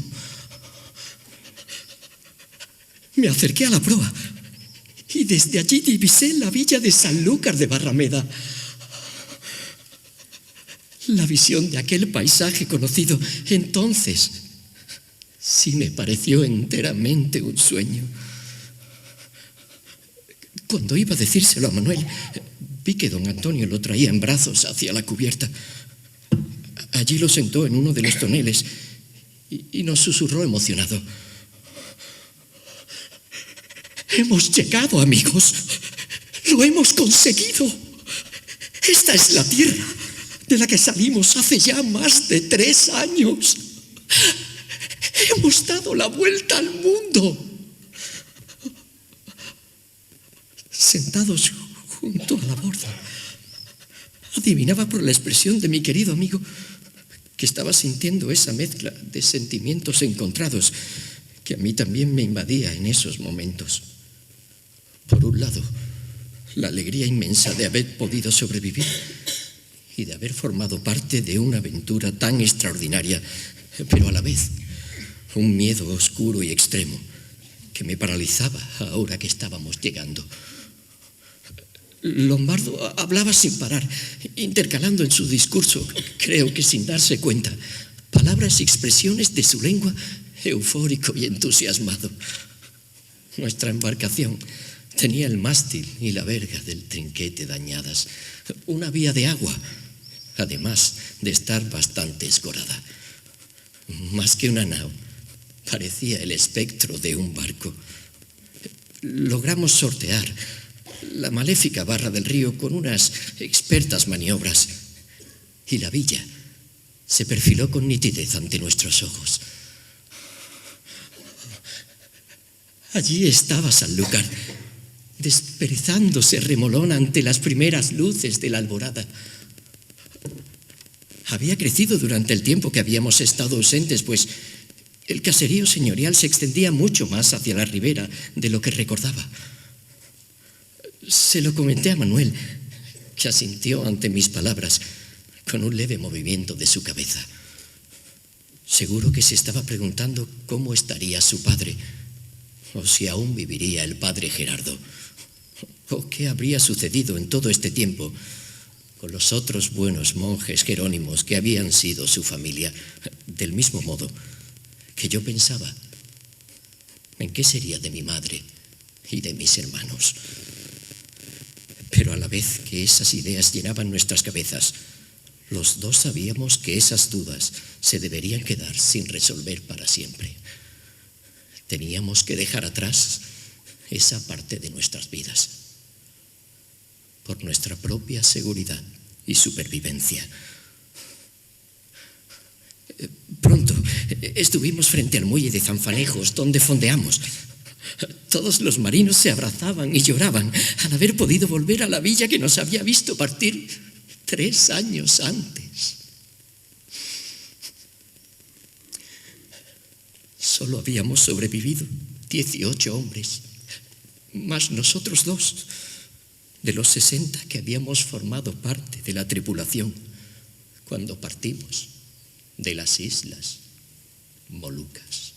Me acerqué a la proa y desde allí divisé la villa de Sanlúcar de Barrameda. La visión de aquel paisaje conocido entonces sí me pareció enteramente un sueño. Cuando iba a decírselo a Manuel, vi que don Antonio lo traía en brazos hacia la cubierta. Allí lo sentó en uno de los toneles y nos susurró emocionado: «Hemos llegado, amigos. Lo hemos conseguido. Esta es la tierra de la que salimos hace ya más de 3 años. Hemos dado la vuelta al mundo». Sentados junto a la borda, adivinaba por la expresión de mi querido amigo que estaba sintiendo esa mezcla de sentimientos encontrados que a mí también me invadía en esos momentos. Por un lado, la alegría inmensa de haber podido sobrevivir y de haber formado parte de una aventura tan extraordinaria, pero a la vez un miedo oscuro y extremo que me paralizaba ahora que estábamos llegando. Lombardo hablaba sin parar, intercalando en su discurso, creo que sin darse cuenta, palabras y expresiones de su lengua, eufórico y entusiasmado. Nuestra embarcación tenía el mástil y la verga del trinquete dañadas, una vía de agua, además de estar bastante escorada. Más que una nao, parecía el espectro de un barco. Logramos sortear la maléfica barra del río con unas expertas maniobras y la villa se perfiló con nitidez ante nuestros ojos. Allí estaba Sanlúcar, desperezándose remolona ante las primeras luces de la alborada. Había crecido durante el tiempo que habíamos estado ausentes, pues el caserío señorial se extendía mucho más hacia la ribera de lo que recordaba. Se lo comenté a Manuel, que asintió ante mis palabras con un leve movimiento de su cabeza. Seguro que se estaba preguntando cómo estaría su padre, o si aún viviría el padre Gerardo, o qué habría sucedido en todo este tiempo con los otros buenos monjes jerónimos que habían sido su familia, del mismo modo que yo pensaba en qué sería de mi madre y de mis hermanos. Pero a la vez que esas ideas llenaban nuestras cabezas, los dos sabíamos que esas dudas se deberían quedar sin resolver para siempre. Teníamos que dejar atrás esa parte de nuestras vidas, por nuestra propia seguridad y supervivencia. Pronto estuvimos frente al muelle de Zanfanejos, donde fondeamos. Todos los marinos se abrazaban y lloraban al haber podido volver a la villa que nos había visto partir 3 años antes. Solo habíamos sobrevivido 18 hombres, más nosotros 2, de los 60 que habíamos formado parte de la tripulación cuando partimos de las Islas Molucas.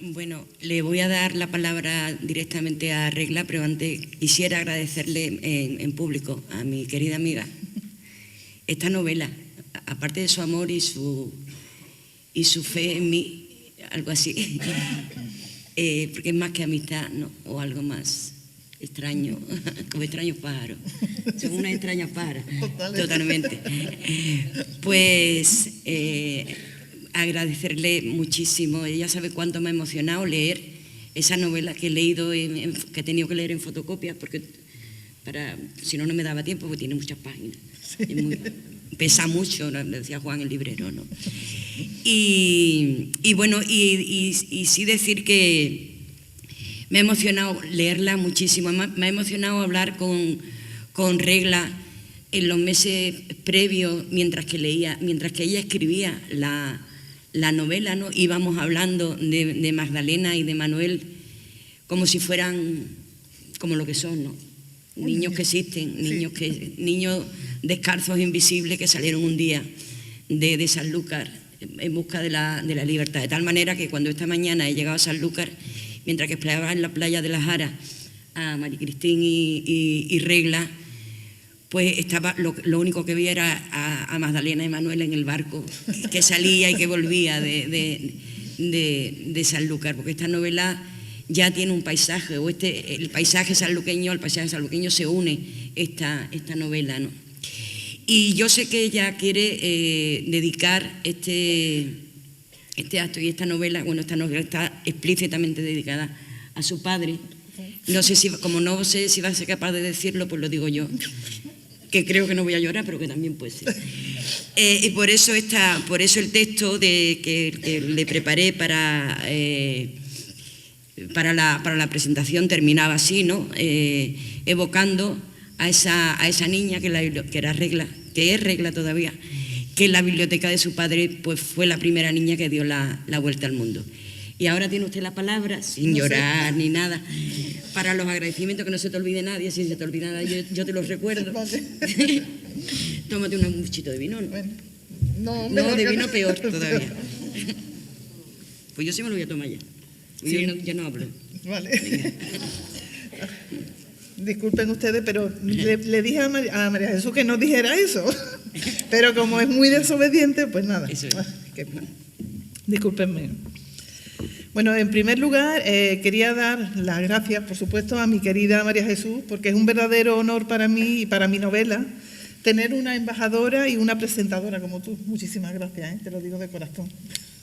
Bueno, le voy a dar la palabra directamente a Regla, pero antes quisiera agradecerle en público a mi querida amiga esta novela, aparte de su amor y su fe en mí, algo así, porque es más que amistad, ¿no? O algo más extraño, como extraños pájaros, son unas extrañas pájaras, totalmente. Pues agradecerle muchísimo. Ella sabe cuánto me ha emocionado leer esa novela que he leído, que he tenido que leer en fotocopia, porque si no, no me daba tiempo, porque tiene muchas páginas. Pesa mucho, le decía Juan el librero, ¿no? Y bueno, y sí decir que me ha emocionado leerla muchísimo. Me ha emocionado hablar con Regla en los meses previos, mientras que ella escribía la novela, ¿no? Íbamos hablando de Magdalena y de Manuel como si fueran como lo que son, ¿no? Niños que existen, niños descalzos invisibles que salieron un día de Sanlúcar en busca de la libertad. De tal manera que cuando esta mañana he llegado a Sanlúcar, mientras que esperaba en la playa de la Jara a María Cristín y Regla, pues estaba, lo único que vi era a Magdalena y Manuel en el barco que salía y que volvía de Sanlúcar, porque esta novela ya tiene un paisaje, el paisaje sanluqueño se une esta novela, ¿no? Y yo sé que ella quiere dedicar este acto y esta novela está explícitamente dedicada a su padre. No sé si, como no sé si va a ser capaz de decirlo, pues lo digo yo, que creo que no voy a llorar, pero que también puede ser. Y por eso el texto que le preparé para la presentación terminaba así, ¿no? Evocando a esa niña que es regla todavía, que en la biblioteca de su padre pues fue la primera niña que dio la vuelta al mundo. Y ahora tiene usted la palabra, sin llorar ni nada, para los agradecimientos, que no se te olvide nadie. Si se te olvida nada, yo te los recuerdo. Vale. Tómate un buchito de vino, ¿no? Bueno, no, No, de vino no. peor todavía. Pues yo sí me lo voy a tomar ya. Pues Sí. yo ya no hablo. Vale. Disculpen ustedes, pero le dije a María Jesús que no dijera eso. Pero como es muy desobediente, pues nada. Eso es. Discúlpenme. Bueno, en primer lugar, quería dar las gracias, por supuesto, a mi querida María Jesús, porque es un verdadero honor para mí y para mi novela tener una embajadora y una presentadora como tú. Muchísimas gracias, te lo digo de corazón.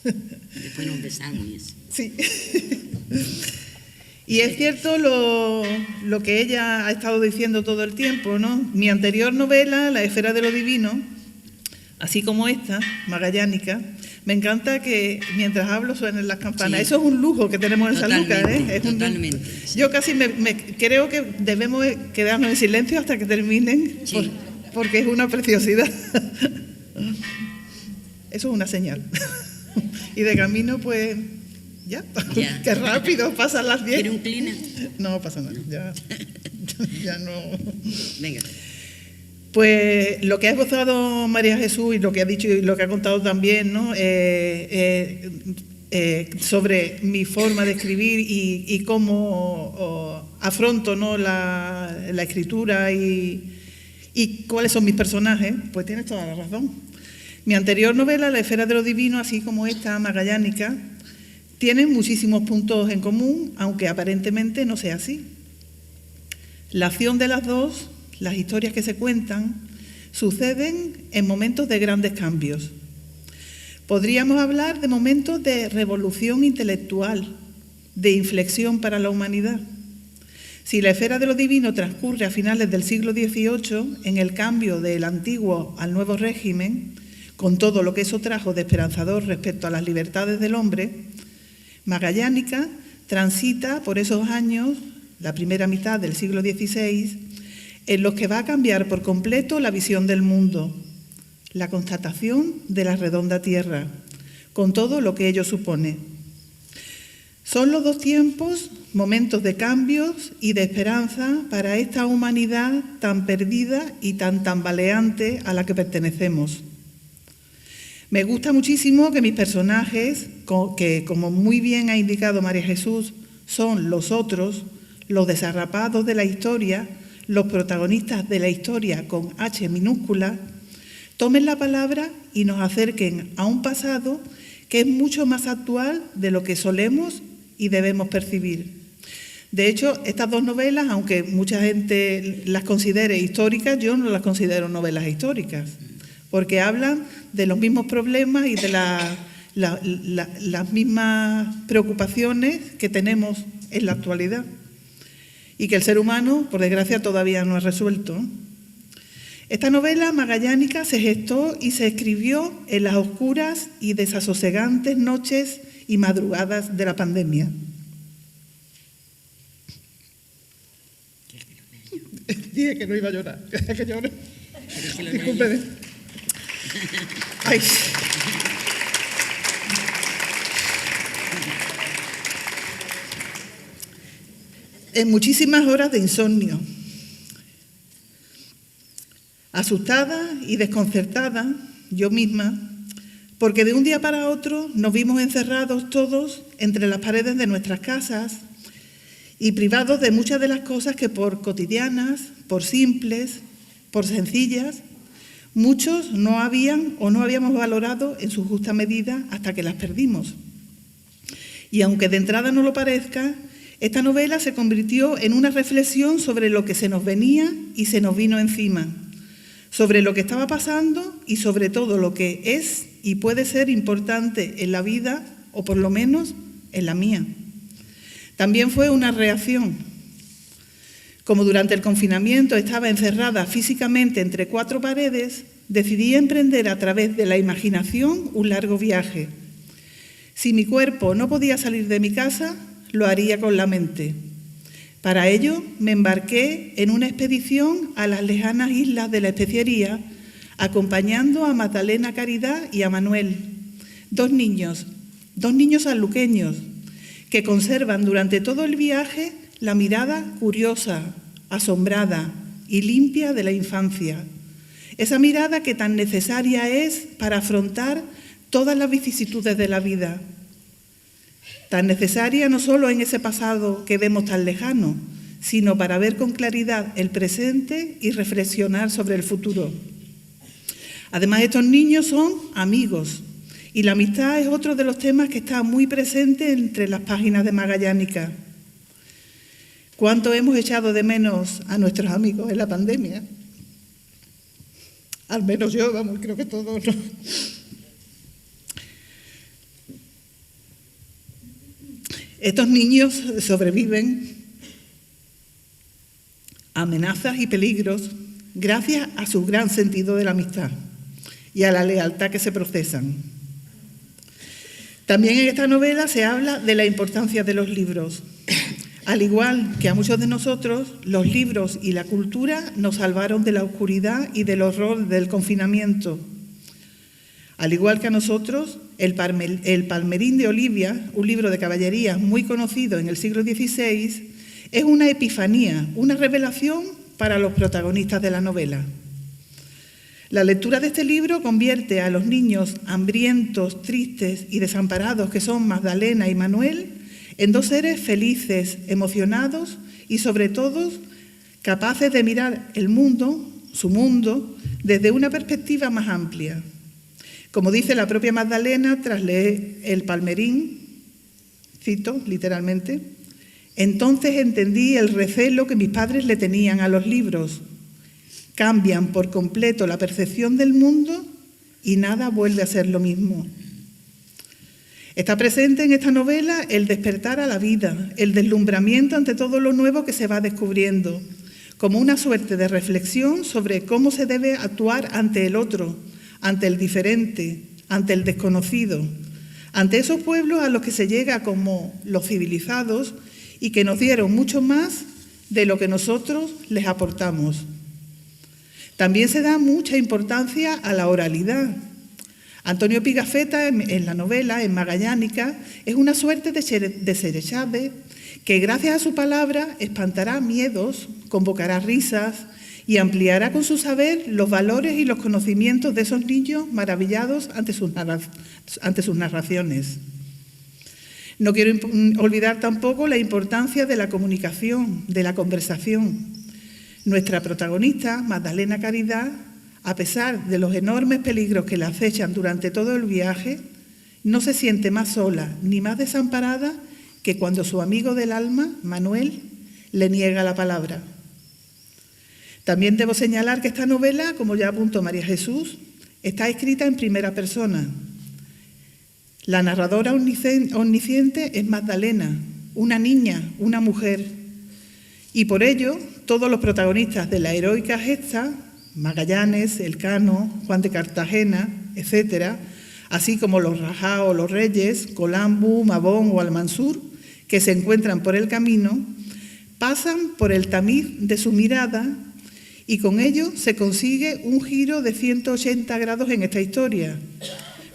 Después nos besamos y eso. Sí. Y es cierto lo que ella ha estado diciendo todo el tiempo, ¿no? Mi anterior novela, La esfera de lo divino, así como esta, Magallánica, me encanta que mientras hablo suenen las campanas. Sí. Eso es un lujo que tenemos en Sanlúcar, ¿eh? Es un lujo. Totalmente. Sí. Yo casi creo que debemos quedarnos en silencio hasta que terminen, Sí. porque es una preciosidad. Eso es una señal. Y de camino, pues, ya. Ya. Qué rápido, pasan las 10. ¿Quiere un cleaner? No pasa nada, ya no. Venga. Pues lo que ha esbozado María Jesús y lo que ha dicho y lo que ha contado también, ¿no? Sobre mi forma de escribir y cómo afronto, ¿no? la escritura y cuáles son mis personajes, pues tienes toda la razón. Mi anterior novela, La esfera de lo divino, así como esta, Magallánica, tienen muchísimos puntos en común, aunque aparentemente no sea así. La acción de las dos, las historias que se cuentan, suceden en momentos de grandes cambios. Podríamos hablar de momentos de revolución intelectual, de inflexión para la humanidad. Si La esfera de lo divino transcurre a finales del siglo XVIII, en el cambio del antiguo al nuevo régimen, con todo lo que eso trajo de esperanzador respecto a las libertades del hombre, Magallánica transita por esos años, la primera mitad del siglo XVI, en los que va a cambiar por completo la visión del mundo, la constatación de la redonda tierra, con todo lo que ello supone. Son los dos tiempos, momentos de cambios y de esperanza para esta humanidad tan perdida y tan tambaleante a la que pertenecemos. Me gusta muchísimo que mis personajes, que como muy bien ha indicado María Jesús, son los otros, los desarrapados de la historia, los protagonistas de la historia con H minúscula, tomen la palabra y nos acerquen a un pasado que es mucho más actual de lo que solemos y debemos percibir. De hecho, estas dos novelas, aunque mucha gente las considere históricas, yo no las considero novelas históricas, porque hablan de los mismos problemas y de las mismas preocupaciones que tenemos en la actualidad y que el ser humano, por desgracia, todavía no ha resuelto. Esta novela magallánica se gestó y se escribió en las oscuras y desasosegantes noches y madrugadas de la pandemia. Dije que no iba a llorar, que lloro. Discúlpeme. Ay. En muchísimas horas de insomnio, asustada y desconcertada, yo misma, porque de un día para otro nos vimos encerrados todos entre las paredes de nuestras casas y privados de muchas de las cosas que por cotidianas, por simples, por sencillas, muchos no habían o no habíamos valorado en su justa medida hasta que las perdimos. Y aunque de entrada no lo parezca, esta novela se convirtió en una reflexión sobre lo que se nos venía y se nos vino encima, sobre lo que estaba pasando y sobre todo lo que es y puede ser importante en la vida, o por lo menos en la mía. También fue una reacción. Como durante el confinamiento estaba encerrada físicamente entre 4 paredes, decidí emprender a través de la imaginación un largo viaje. Si mi cuerpo no podía salir de mi casa, lo haría con la mente. Para ello me embarqué en una expedición a las lejanas islas de la Especiería, acompañando a Magdalena Caridad y a Manuel, dos niños sanluqueños, que conservan durante todo el viaje la mirada curiosa, asombrada y limpia de la infancia. Esa mirada que tan necesaria es para afrontar todas las vicisitudes de la vida. Tan necesaria no solo en ese pasado que vemos tan lejano, sino para ver con claridad el presente y reflexionar sobre el futuro. Además, estos niños son amigos, y la amistad es otro de los temas que está muy presente entre las páginas de Magallánica. ¿Cuánto hemos echado de menos a nuestros amigos en la pandemia? Al menos yo, vamos, creo que todos, ¿no? Estos niños sobreviven a amenazas y peligros gracias a su gran sentido de la amistad y a la lealtad que se procesan. También en esta novela se habla de la importancia de los libros. Al igual que a muchos de nosotros, los libros y la cultura nos salvaron de la oscuridad y del horror del confinamiento. Al igual que a nosotros, el Palmerín de Olivia, un libro de caballerías muy conocido en el siglo XVI, es una epifanía, una revelación para los protagonistas de la novela. La lectura de este libro convierte a los niños hambrientos, tristes y desamparados que son Magdalena y Manuel en dos seres felices, emocionados y sobre todo capaces de mirar el mundo, su mundo, desde una perspectiva más amplia. Como dice la propia Magdalena tras leer el Palmerín, cito literalmente, entonces entendí el recelo que mis padres le tenían a los libros. Cambian por completo la percepción del mundo y nada vuelve a ser lo mismo. Está presente en esta novela el despertar a la vida, el deslumbramiento ante todo lo nuevo que se va descubriendo, como una suerte de reflexión sobre cómo se debe actuar ante el otro, ante el diferente, ante el desconocido, ante esos pueblos a los que se llega como los civilizados y que nos dieron mucho más de lo que nosotros les aportamos. También se da mucha importancia a la oralidad. Antonio Pigafetta, en la novela, en Magallánica, es una suerte de Serechade que gracias a su palabra espantará miedos, convocará risas y ampliará con su saber los valores y los conocimientos de esos niños maravillados ante sus narraciones. No quiero olvidar tampoco la importancia de la comunicación, de la conversación. Nuestra protagonista, Magdalena Caridad, a pesar de los enormes peligros que la acechan durante todo el viaje, no se siente más sola ni más desamparada que cuando su amigo del alma, Manuel, le niega la palabra. También debo señalar que esta novela, como ya apuntó María Jesús, está escrita en primera persona. La narradora omnisciente es Magdalena, una niña, una mujer. Y por ello, todos los protagonistas de la heroica gesta, Magallanes, Elcano, Juan de Cartagena, etcétera, así como los Rajá o los Reyes, Colambu, Mabón o Almansur, que se encuentran por el camino, pasan por el tamiz de su mirada y con ello se consigue un giro de 180 grados en esta historia.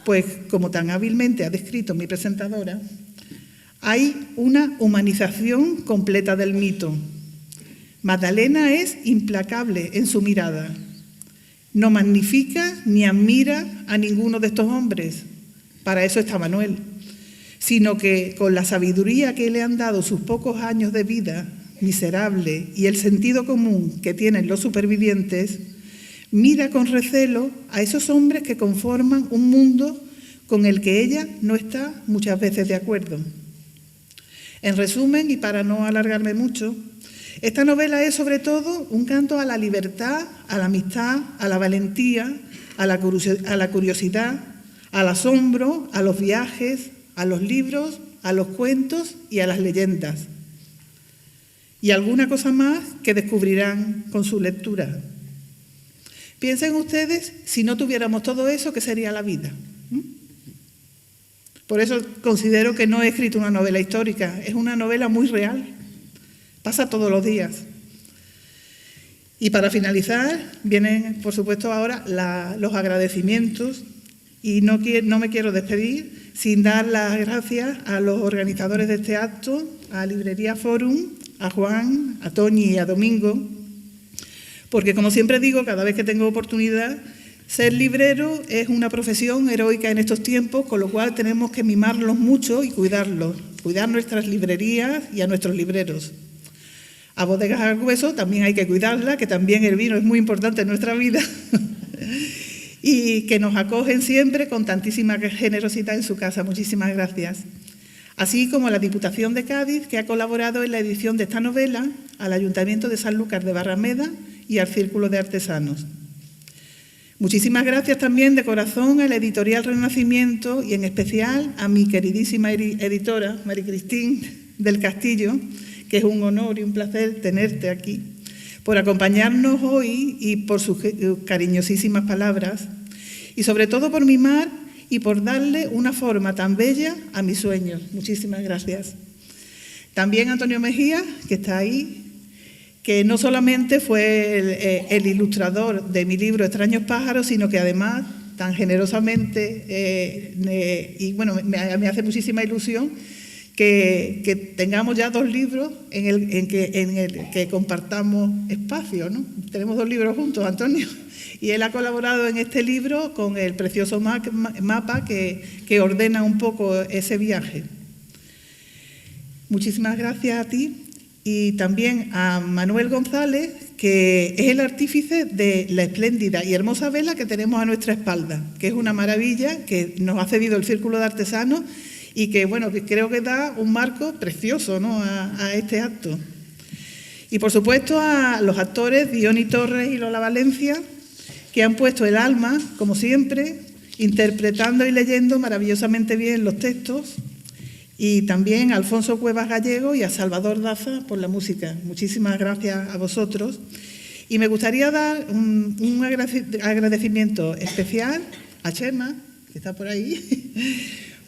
Pues, como tan hábilmente ha descrito mi presentadora, hay una humanización completa del mito. Magdalena es implacable en su mirada. No magnifica ni admira a ninguno de estos hombres, para eso está Manuel, sino que con la sabiduría que le han dado sus pocos años de vida miserable y el sentido común que tienen los supervivientes, mira con recelo a esos hombres que conforman un mundo con el que ella no está muchas veces de acuerdo. En resumen, y para no alargarme mucho, esta novela es sobre todo un canto a la libertad, a la amistad, a la valentía, a la curiosidad, al asombro, a los viajes, a los libros, a los cuentos y a las leyendas. Y alguna cosa más que descubrirán con su lectura. Piensen ustedes, si no tuviéramos todo eso, ¿qué sería la vida? Por eso considero que no he escrito una novela histórica, es una novela muy real, pasa todos los días. Y para finalizar, vienen, por supuesto, ahora los agradecimientos, y no me quiero despedir sin dar las gracias a los organizadores de este acto, a Librería Forum, a Juan, a Toñi y a Domingo, porque como siempre digo, cada vez que tengo oportunidad, ser librero es una profesión heroica en estos tiempos, con lo cual tenemos que mimarlos mucho y cuidarlos, cuidar nuestras librerías y a nuestros libreros. A Bodegas Argüeso también hay que cuidarla, que también el vino es muy importante en nuestra vida y que nos acogen siempre con tantísima generosidad en su casa. Muchísimas gracias. Así como a la Diputación de Cádiz, que ha colaborado en la edición de esta novela, al Ayuntamiento de Sanlúcar de Barrameda y al Círculo de Artesanos. Muchísimas gracias también de corazón a la Editorial Renacimiento y en especial a mi queridísima editora, María Cristín del Castillo, que es un honor y un placer tenerte aquí, por acompañarnos hoy y por sus cariñosísimas palabras, y sobre todo por mimar y por darle una forma tan bella a mis sueños. Muchísimas gracias. También Antonio Mejía, que está ahí, que no solamente fue el ilustrador de mi libro Extraños pájaros, sino que además, tan generosamente, y bueno, me hace muchísima ilusión que tengamos ya 2 libros en el que compartamos espacio, ¿no? Tenemos 2 libros juntos, Antonio, y él ha colaborado en este libro con el precioso mapa que ordena un poco ese viaje. Muchísimas gracias a ti y también a Manuel González, que es el artífice de la espléndida y hermosa vela que tenemos a nuestra espalda, que es una maravilla que nos ha cedido el Círculo de Artesanos y que, bueno, creo que da un marco precioso, ¿no?, a este acto. Y, por supuesto, a los actores Diony Torres y Lola Valencia, que han puesto el alma, como siempre, interpretando y leyendo maravillosamente bien los textos, y también a Alfonso Cuevas Gallego y a Salvador Daza por la música. Muchísimas gracias a vosotros. Y me gustaría dar un agradecimiento especial a Chema, que está por ahí,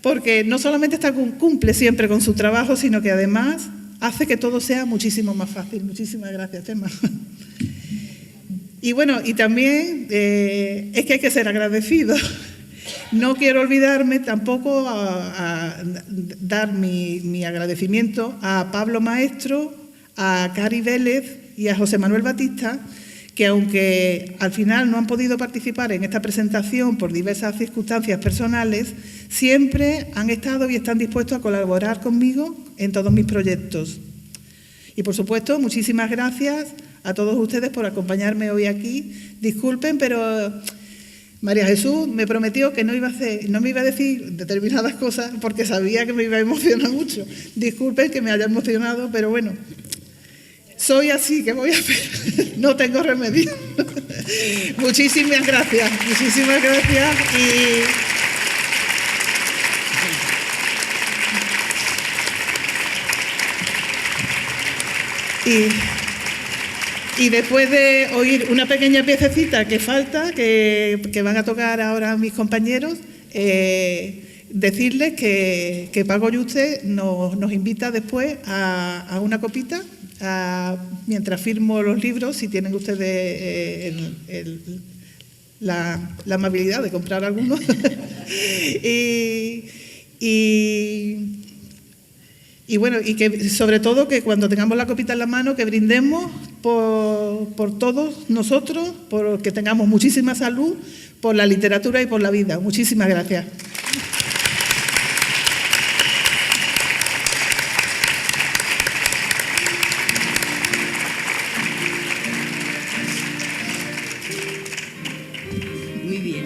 porque no solamente cumple siempre con su trabajo, sino que además hace que todo sea muchísimo más fácil. Muchísimas gracias, Chema. Y bueno, y también es que hay que ser agradecido. No quiero olvidarme tampoco a dar mi agradecimiento a Pablo Maestro, a Cari Vélez y a José Manuel Batista, que aunque al final no han podido participar en esta presentación por diversas circunstancias personales, siempre han estado y están dispuestos a colaborar conmigo en todos mis proyectos. Y por supuesto, muchísimas gracias a todos ustedes por acompañarme hoy aquí. Disculpen, pero María Jesús me prometió que no me iba a decir determinadas cosas porque sabía que me iba a emocionar mucho. Disculpen que me haya emocionado, pero bueno, soy así, ¿qué voy a hacer? No tengo remedio. Muchísimas gracias, muchísimas gracias. Y después de oír una pequeña piececita que falta, que van a tocar ahora mis compañeros, decirles que Paco Yuste nos invita después a una copita, mientras firmo los libros, si tienen ustedes la amabilidad de comprar algunos. Y bueno, y que sobre todo que cuando tengamos la copita en la mano, que brindemos por todos nosotros, por que tengamos muchísima salud, por la literatura y por la vida. Muchísimas gracias. Muy bien.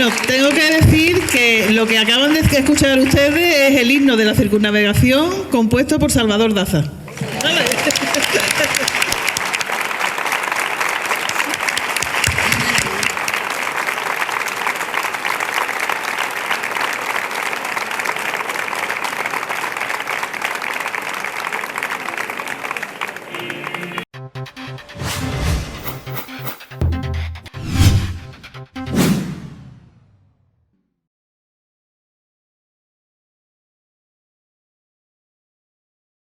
Bueno, tengo que decir que lo que acaban de escuchar ustedes es el himno de la circunnavegación compuesto por Salvador Daza.